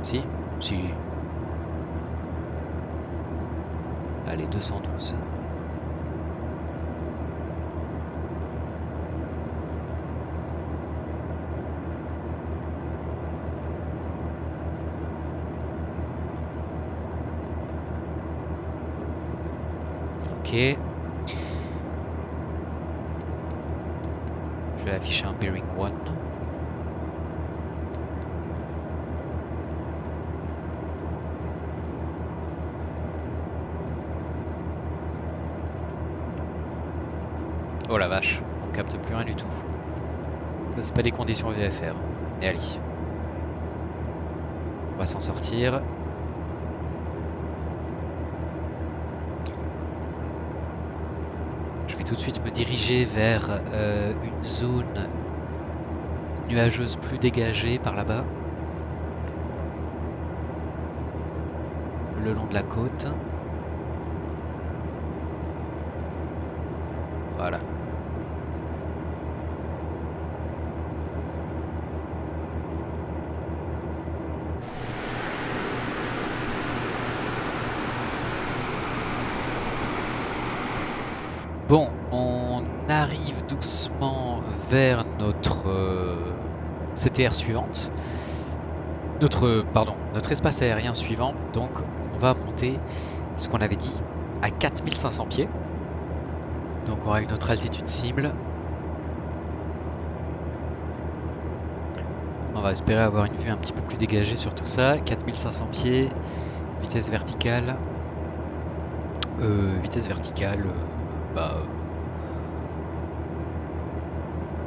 Si? Si. Allez, 212. Ok. Je vais afficher un bearing 1. Oh la vache, on capte plus rien du tout. Ça c'est pas des conditions VFR. Et allez. On va s'en sortir. Je vais tout de suite me diriger vers une zone nuageuse plus dégagée par là-bas. Le long de la côte. Voilà. Bon, on arrive doucement vers notre CTR suivante. Notre espace aérien suivant. Donc on va monter ce qu'on avait dit à 4500 pieds. Donc on règle notre altitude cible. On va espérer avoir une vue un petit peu plus dégagée sur tout ça. 4500 pieds, vitesse verticale.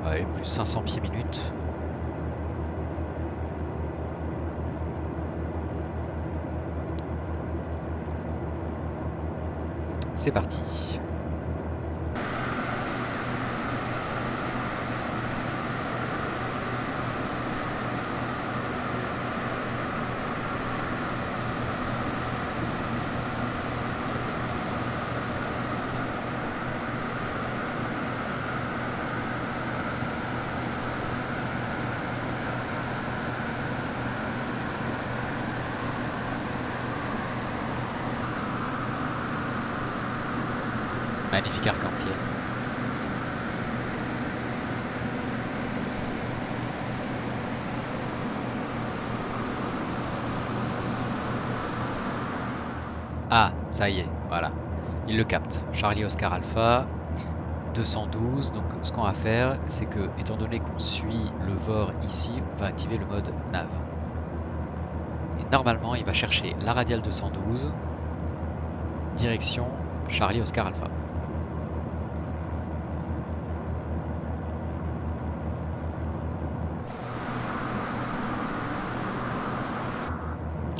Ouais, plus 500 pieds minutes. C'est parti. Magnifique arc-en-ciel. Ah, ça y est, voilà. Il le capte. Charlie Oscar Alpha, 212. Donc ce qu'on va faire, c'est que, étant donné qu'on suit le VOR ici, on va activer le mode nav. Et normalement, il va chercher la radiale 212, direction Charlie Oscar Alpha.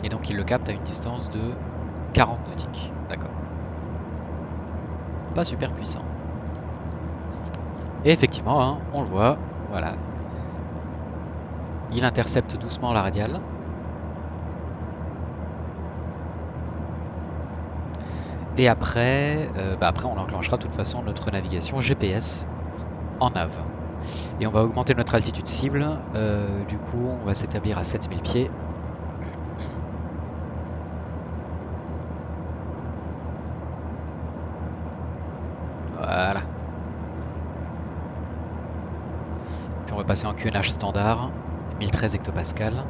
Et donc il le capte à une distance de 40 nautiques. D'accord. Pas super puissant. Et effectivement, hein, on le voit, voilà. Il intercepte doucement la radiale. Et après, après on enclenchera de toute façon notre navigation GPS en nav. Et on va augmenter notre altitude cible. Du coup, on va s'établir à 7000 pieds. Voilà. Puis on va passer en QNH standard, 1013 hectopascales.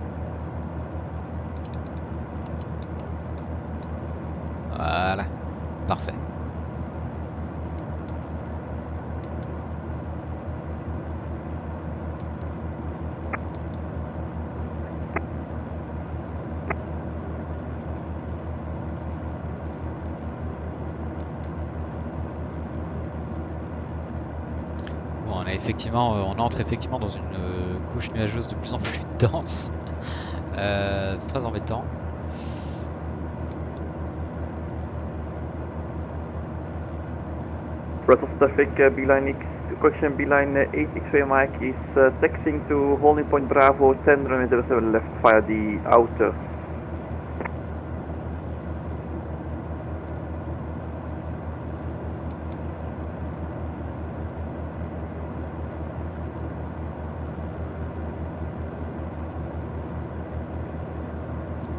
Voilà, parfait. Bon, on entre effectivement dans une couche nuageuse de plus en plus dense. C'est très embêtant. Brussels Pacific Beeline X, correction Beeline 8X2 Mike is taxiing to holding point Bravo 10 runway 07 left via the outer.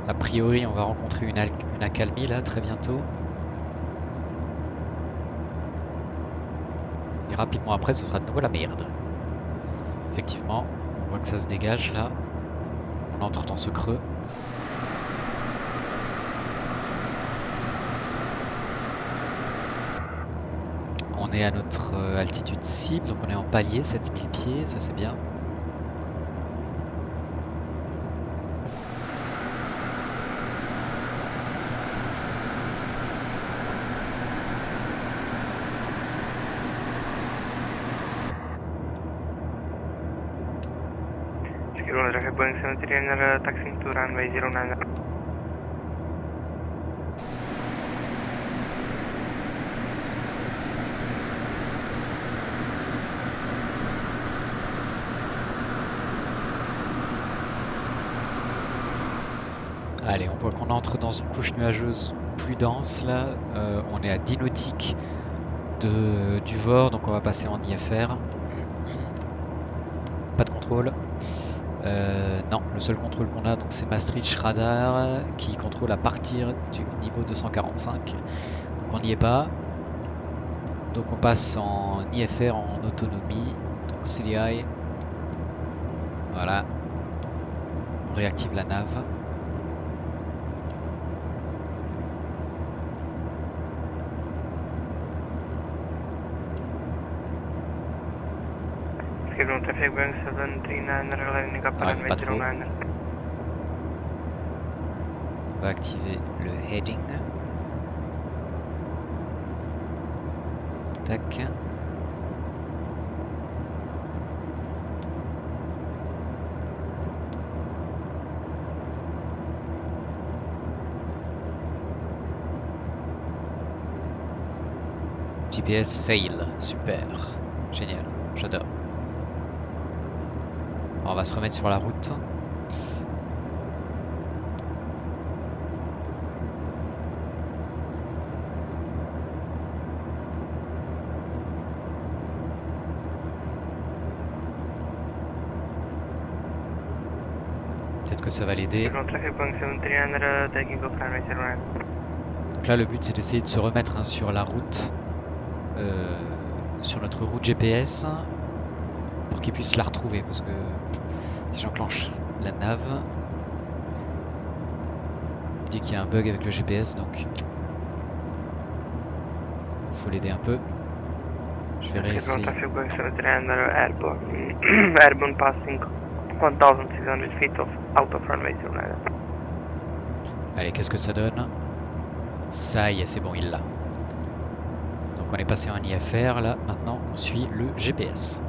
A priori, on va rencontrer une accalmie là très bientôt. Et rapidement après, ce sera de nouveau la merde. Effectivement, on voit que ça se dégage là. On entre dans ce creux. On est à notre altitude cible, donc on est en palier, 7000 pieds, ça c'est bien. Boeing 739 taxiing to runway 09. Allez, on voit qu'on entre dans une couche nuageuse plus dense là. On est à 10 nautiques du VOR, donc on va passer en IFR. Pas de contrôle. Non, le seul contrôle qu'on a, donc c'est Maastricht Radar qui contrôle à partir du niveau 245. Donc on n'y est pas. Donc on passe en IFR en autonomie. Donc CDI. Voilà. On réactive la nav. Schedule traffic Boeing 739 landing up runway Pas trop. 09. On va activer le heading. Tac. GPS fail, super, génial, j'adore. On va se remettre sur la route. Peut-être que ça va l'aider. Control traffic point 73 taking off runway 09. Donc là le but c'est d'essayer de se remettre hein, sur la route, sur notre route GPS, pour qu'il puisse la retrouver, parce que si j'enclenche la nav, il me dit qu'il y a un bug avec le GPS, donc faut l'aider un peu. Je vais Control réessayer. traffic point 73 airborne. Airborne passing 1600 feet out of runway 09. Allez, qu'est-ce que ça donne? Ça y est, c'est bon, il l'a. Donc on est passé en IFR, là, maintenant on suit le GPS.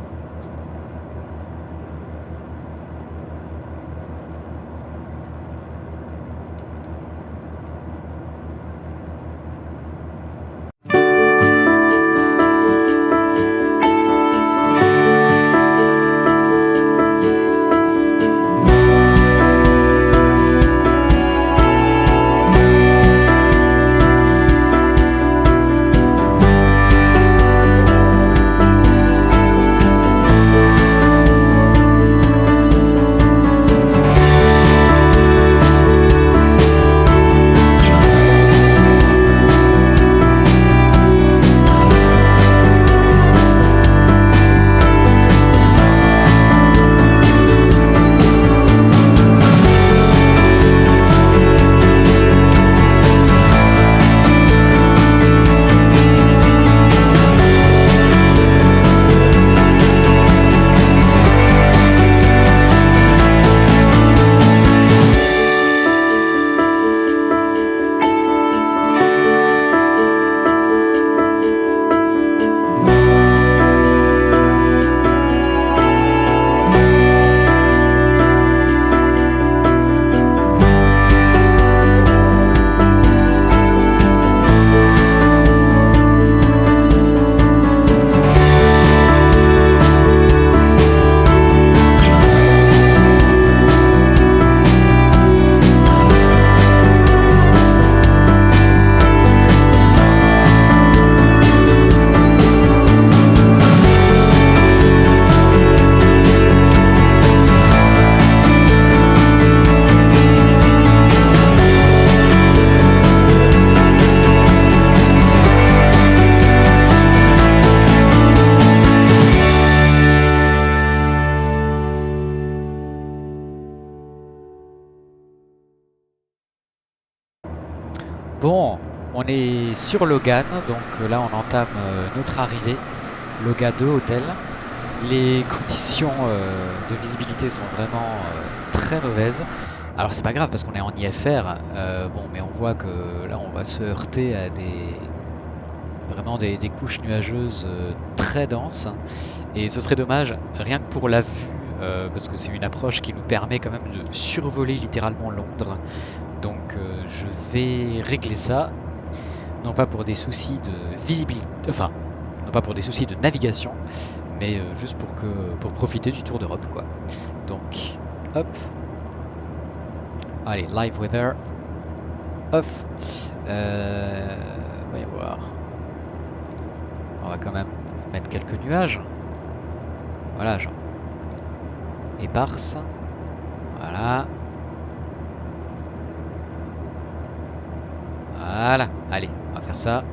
Bon, on est sur Logan, donc là on entame notre arrivée. Loga 2 hôtel. Les conditions de visibilité sont vraiment très mauvaises. Alors c'est pas grave parce qu'on est en IFR, bon, mais on voit que là on va se heurter à vraiment des couches nuageuses très denses. Et ce serait dommage, rien que pour la vue, parce que c'est une approche qui nous permet quand même de survoler littéralement Londres. Donc je vais régler ça, non pas pour des soucis de visibilité, enfin, non pas pour des soucis de navigation, mais juste pour profiter du tour d'Europe, quoi. Donc, hop. Allez, live weather. Off. Va y voir. On va quand même mettre quelques nuages. Voilà, genre. Éparse. Voilà. Voilà. Allez, on va faire ça.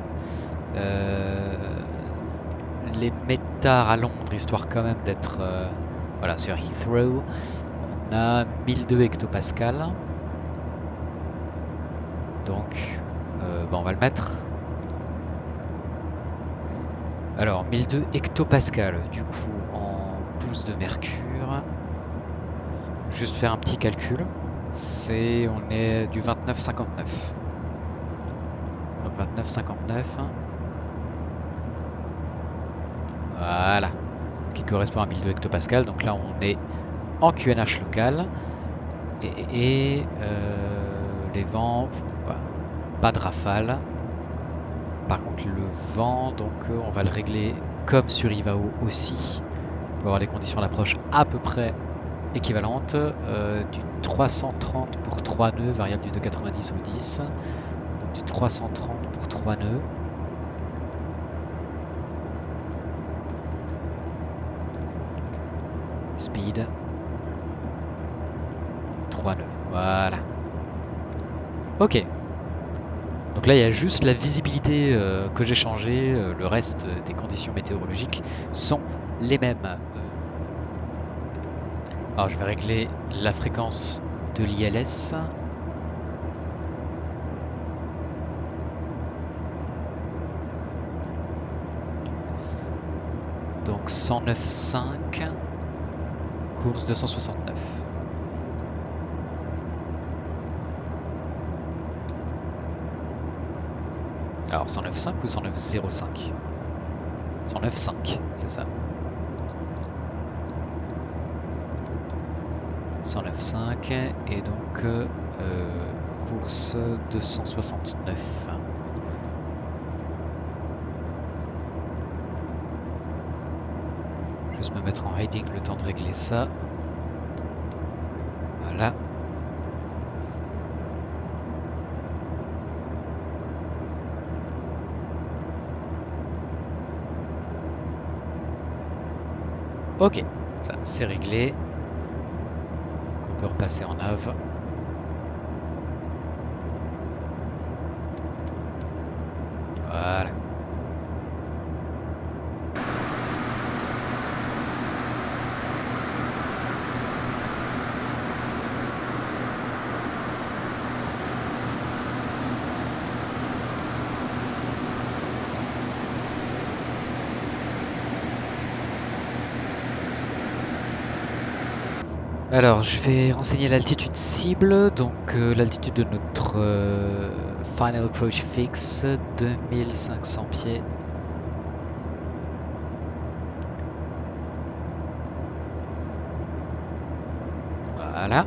Les métars à Londres, histoire quand même d'être voilà, sur Heathrow. On a 1002 hectopascales. Donc, on va le mettre. Alors, 1002 hectopascales, du coup, en pouces de mercure. Juste faire un petit calcul. On est du 29,59. Donc 29,59. Voilà. Ce qui correspond à 1002 hectopascales. Donc là, on est en QNH local. Et les vents, voilà, pas de rafale. Par contre, le vent, donc on va le régler comme sur Ivao aussi, pour avoir des conditions d'approche à peu près équivalentes. Du 330 pour 3 nœuds, variable du 290 au 10. Donc du 330 pour 3 nœuds. Speed. 3 nœuds, voilà. Ok. Donc là, il y a juste la visibilité que j'ai changée. Le reste des conditions météorologiques sont les mêmes. Alors, je vais régler la fréquence de l'ILS. Donc 109.5, course 269. Alors 109.5 ou 109.05? 109.5, c'est ça. 109.5 et donc course 269. Juste me mettre en heading le temps de régler ça. Voilà. Ok, ça c'est réglé. On peut repasser en nav. Voilà. Alors, je vais renseigner l'altitude cible. Donc, l'altitude de notre final approach fixe, 2500 pieds. Voilà.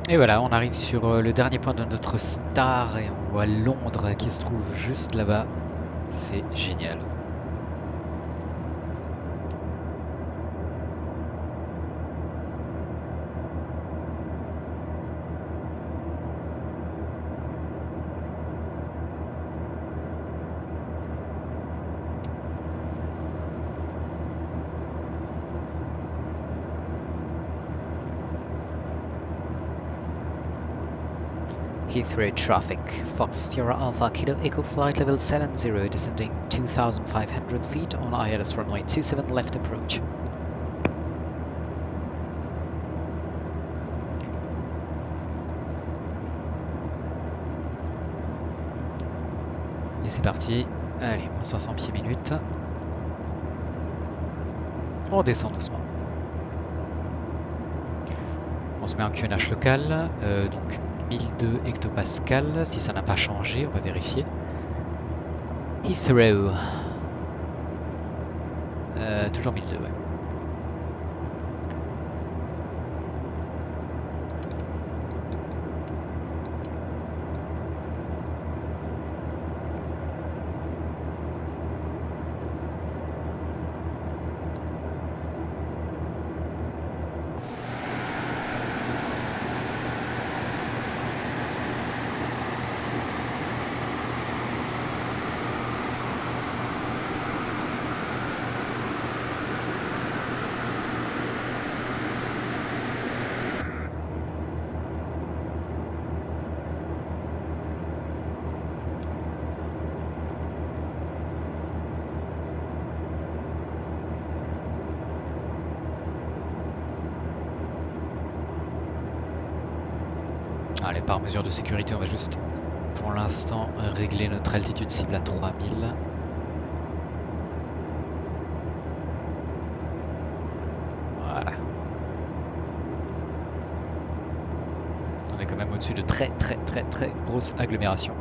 Et voilà, on arrive sur le dernier point de notre star et on voit Londres qui se trouve juste là-bas. C'est génial. Heathrow traffic. Fox Sierra Alpha Kilo Echo flight level 70 descending 2,500 feet on ILS runway 27 left approach. Et c'est parti. Allez, 500 pieds minutes. On descend doucement. On se met en QNH local, donc 1002 hectopascal, si ça n'a pas changé, on va vérifier. Heathrow. Toujours 1002, ouais. Allez, par mesure de sécurité, on va juste, pour l'instant, régler notre altitude cible à 3000. Voilà. On est quand même au-dessus de très grosses agglomérations.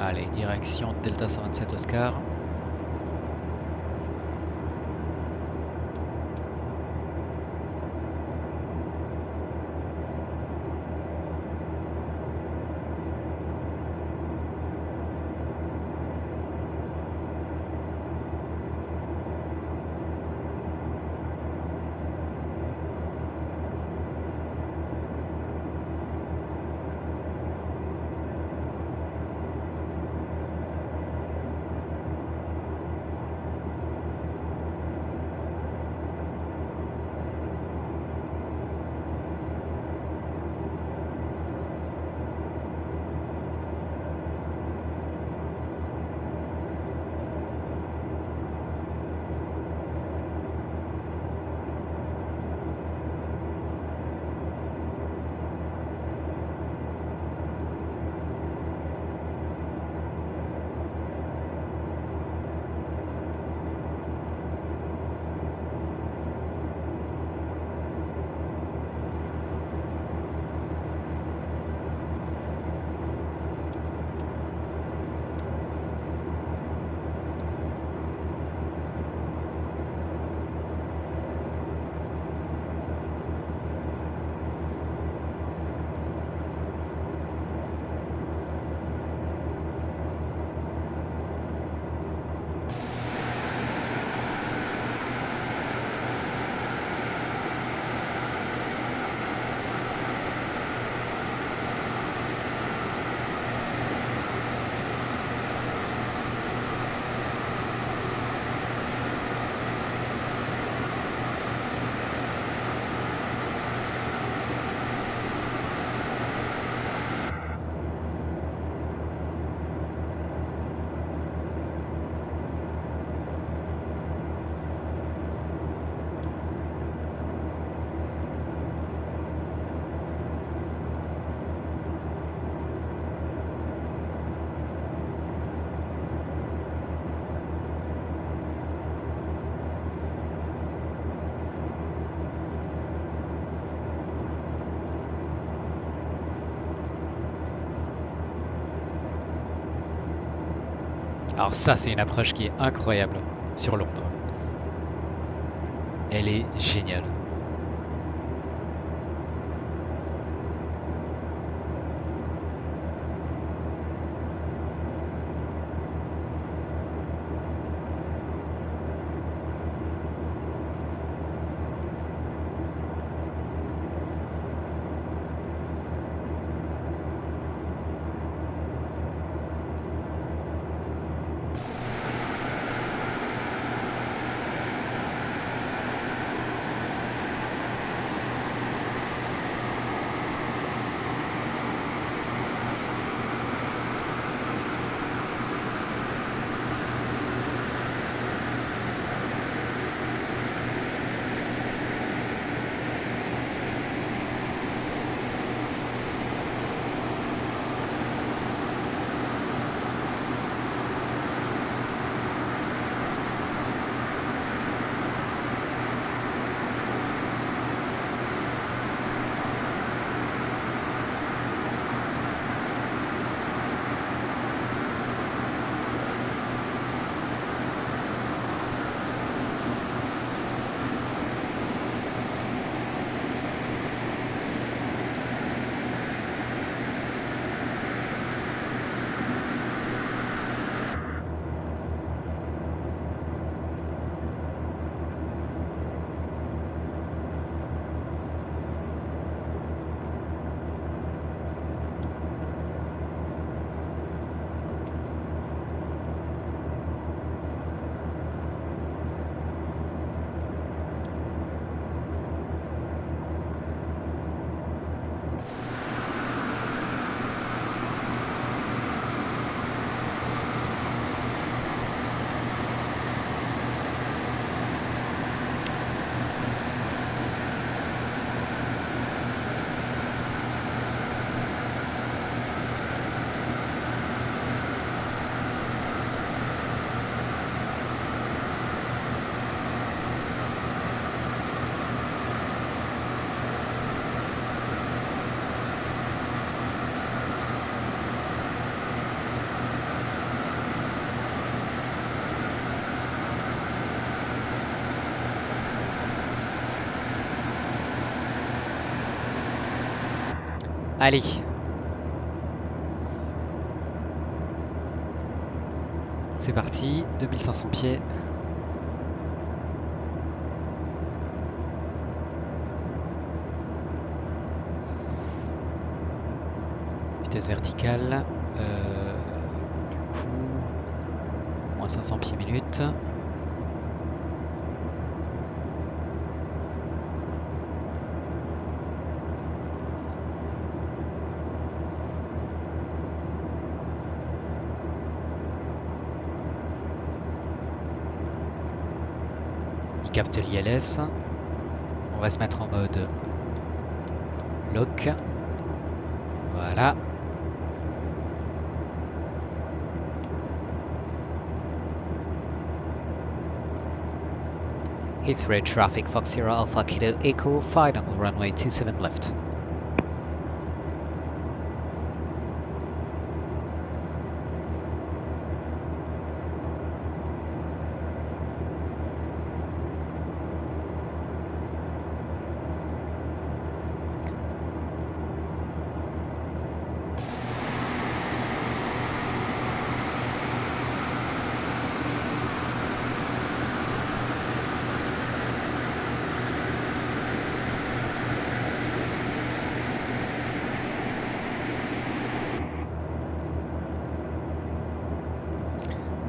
Allez, direction Delta 127 Oscar. Alors ça, c'est une approche qui est incroyable sur Londres. Elle est géniale. Allez. C'est parti, 2500 pieds. Vitesse verticale. Du coup, moins 500 pieds minutes. Il capte l'ILS. On va se mettre en mode lock. Voilà. Heathrow traffic, Fox Sierra Alpha Kilo Echo, final runway 27 left.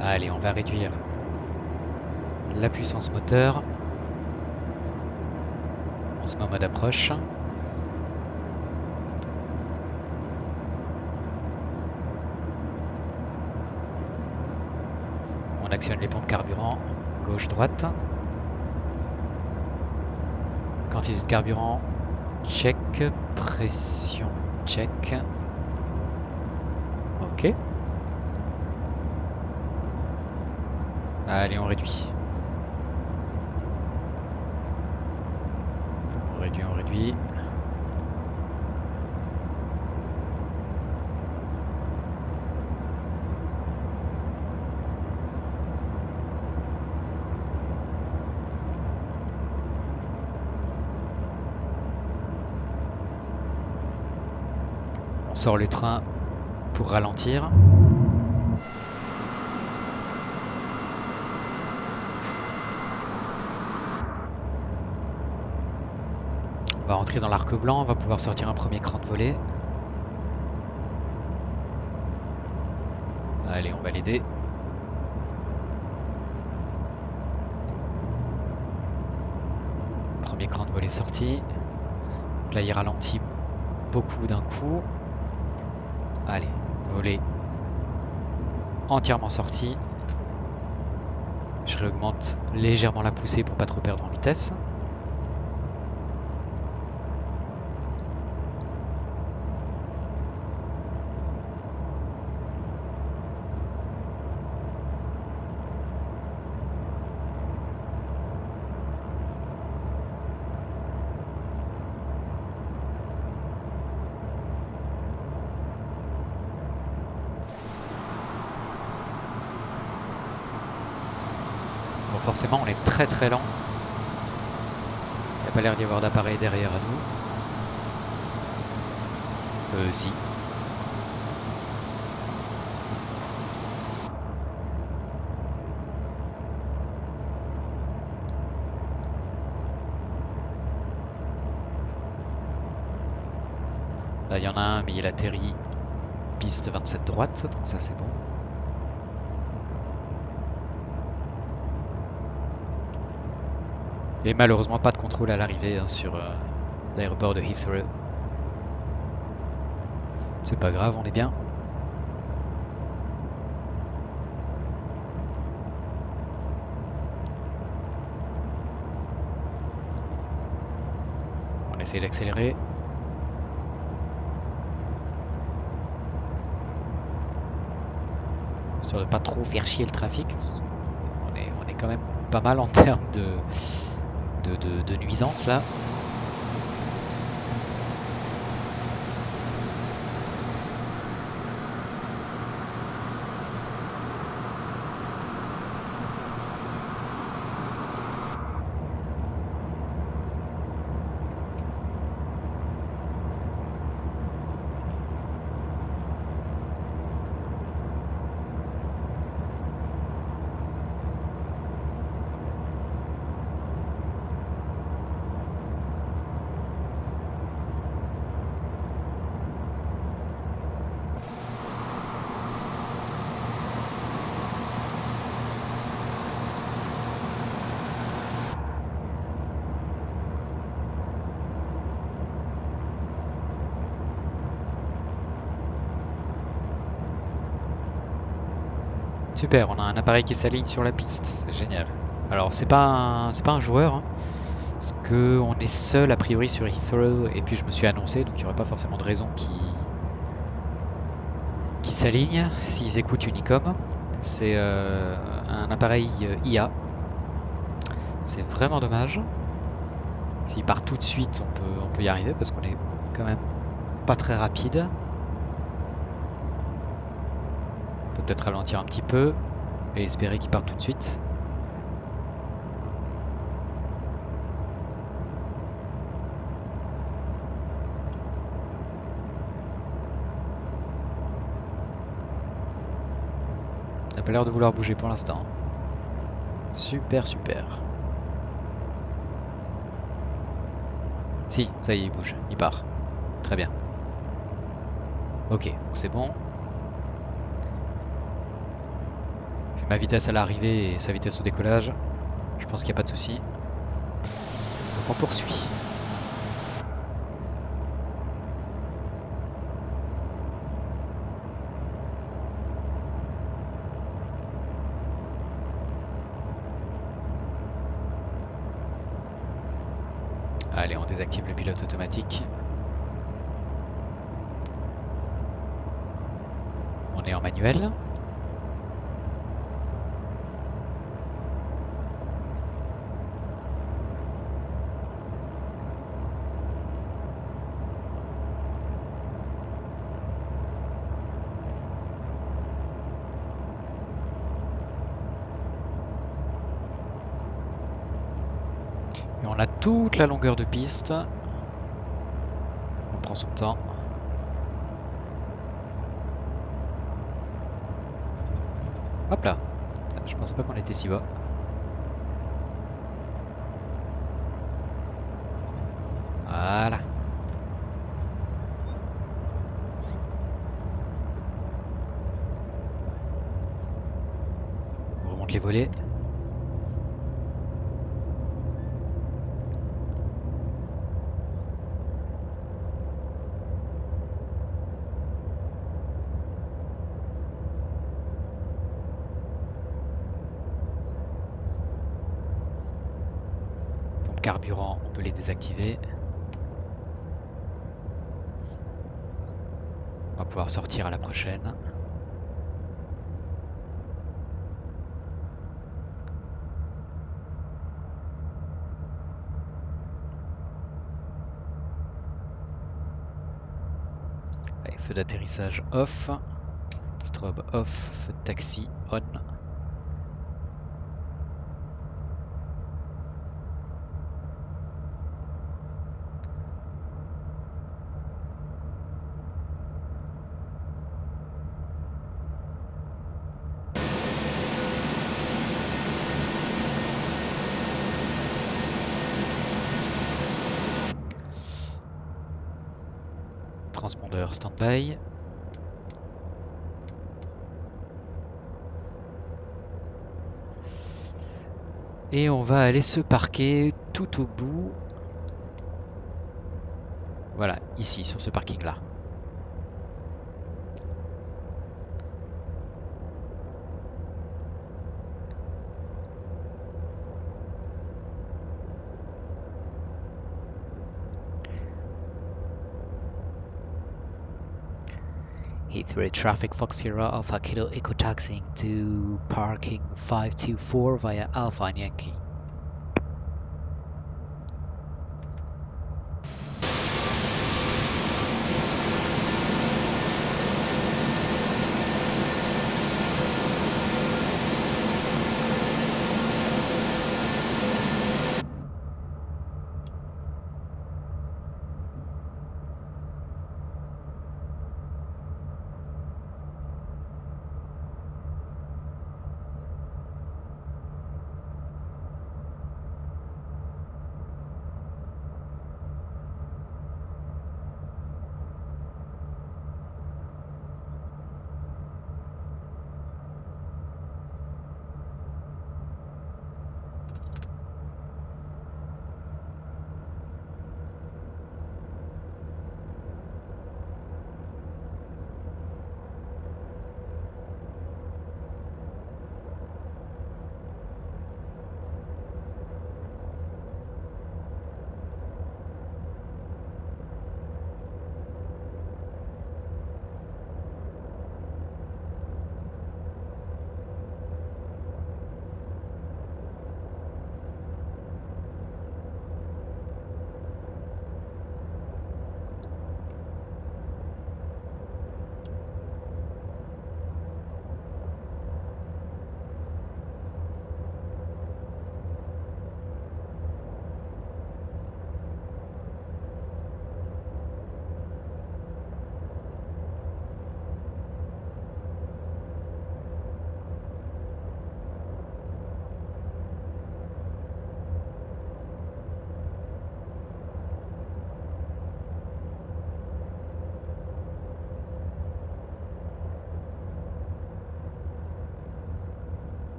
Allez, on va réduire la puissance moteur. On se met en mode approche. On actionne les pompes carburant, gauche-droite. Quantité de carburant, check. Pression, check. Ok. Allez, on réduit. On réduit, on réduit. sort le train pour ralentir. On va rentrer dans l'arc blanc, on va pouvoir sortir un premier cran de volée. Allez, on va l'aider. Premier cran de volée sorti. Là, il ralentit beaucoup d'un coup. Allez, volée entièrement sortie. Je réaugmente légèrement la poussée pour pas trop perdre en vitesse. Bon, forcément, on est très très lent. Il n'y a pas l'air d'y avoir d'appareil derrière nous. Si. Là, il y en a un, mais il atterrit piste 27 droite, donc ça c'est bon. Et malheureusement pas de contrôle à l'arrivée sur l'aéroport de Heathrow. C'est pas grave, on est bien. On essaye d'accélérer. Histoire de pas trop faire chier le trafic. On est quand même pas mal en termes de nuisance là. Super, on a un appareil qui s'aligne sur la piste, c'est génial. Alors c'est pas un joueur, hein, parce que on est seul a priori sur Heathrow et puis je me suis annoncé, donc il n'y aurait pas forcément de raison qui s'aligne s'ils écoutent Unicom. C'est un appareil IA. C'est vraiment dommage. S'il part tout de suite, on peut y arriver parce qu'on est quand même pas très rapide. Peut-être ralentir un petit peu et espérer qu'il parte tout de suite. Il n'a pas l'air de vouloir bouger pour l'instant. Super, super. Si, ça y est, il bouge, il part. Très bien. Ok, c'est bon. Ma vitesse à l'arrivée et sa vitesse au décollage. Je pense qu'il n'y a pas de souci. Donc on poursuit. Allez, on désactive le pilote automatique. On est en manuel. Et on a toute la longueur de piste. On prend son temps. Hop là. Je pensais pas qu'on était si bas. Voilà. On remonte les volets. Pompe carburant, on peut les désactiver. On va pouvoir sortir à la prochaine. Allez, feu d'atterrissage off. Strobe off. Feu de taxi on. Transpondeur stand-by. Et on va aller se parquer tout au bout. Voilà, ici, sur ce parking-là. Heathrow Traffic Fox Sierra Alpha Kilo Eco taxiing to parking 524 via Alpha Yankee.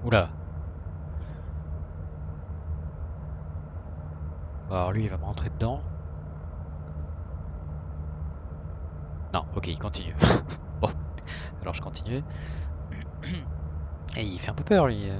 Oula. Alors lui, il va me rentrer dedans. Non, ok, il continue. Bon, alors je continue. Et il fait un peu peur, lui.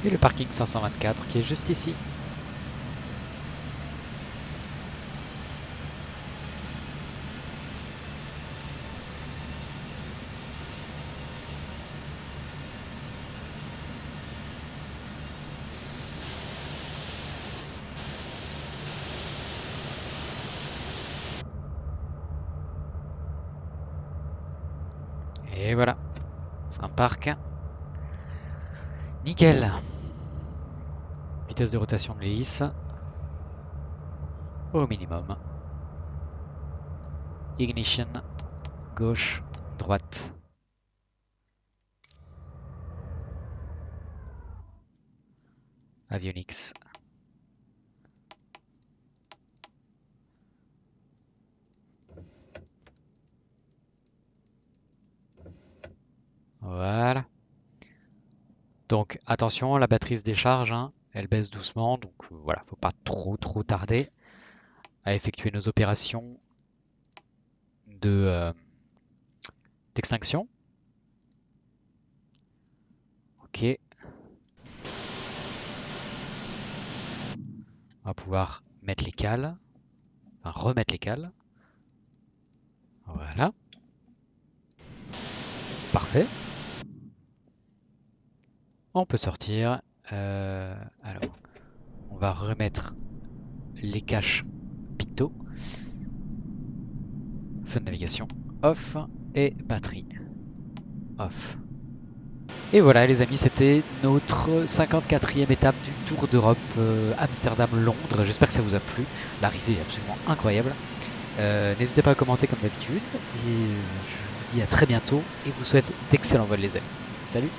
Et le parking 524 qui est juste ici. Et voilà, frein parc. Nickel. Vitesse de rotation de l'hélice au minimum. Ignition, gauche, droite. Avionics. Voilà. Donc attention, la batterie se décharge, hein. Elle baisse doucement, donc voilà, faut pas trop tarder à effectuer nos opérations d'extinction. Ok. On va pouvoir mettre les cales, enfin remettre les cales. Voilà. Parfait. On peut sortir. Alors, on va remettre les caches pitot. Feu de navigation off et batterie off. Et voilà les amis, c'était notre 54e étape du Tour d'Europe Amsterdam-Londres. J'espère que ça vous a plu. L'arrivée est absolument incroyable. N'hésitez pas à commenter comme d'habitude. Et je vous dis à très bientôt et vous souhaite d'excellents vols les amis. Salut!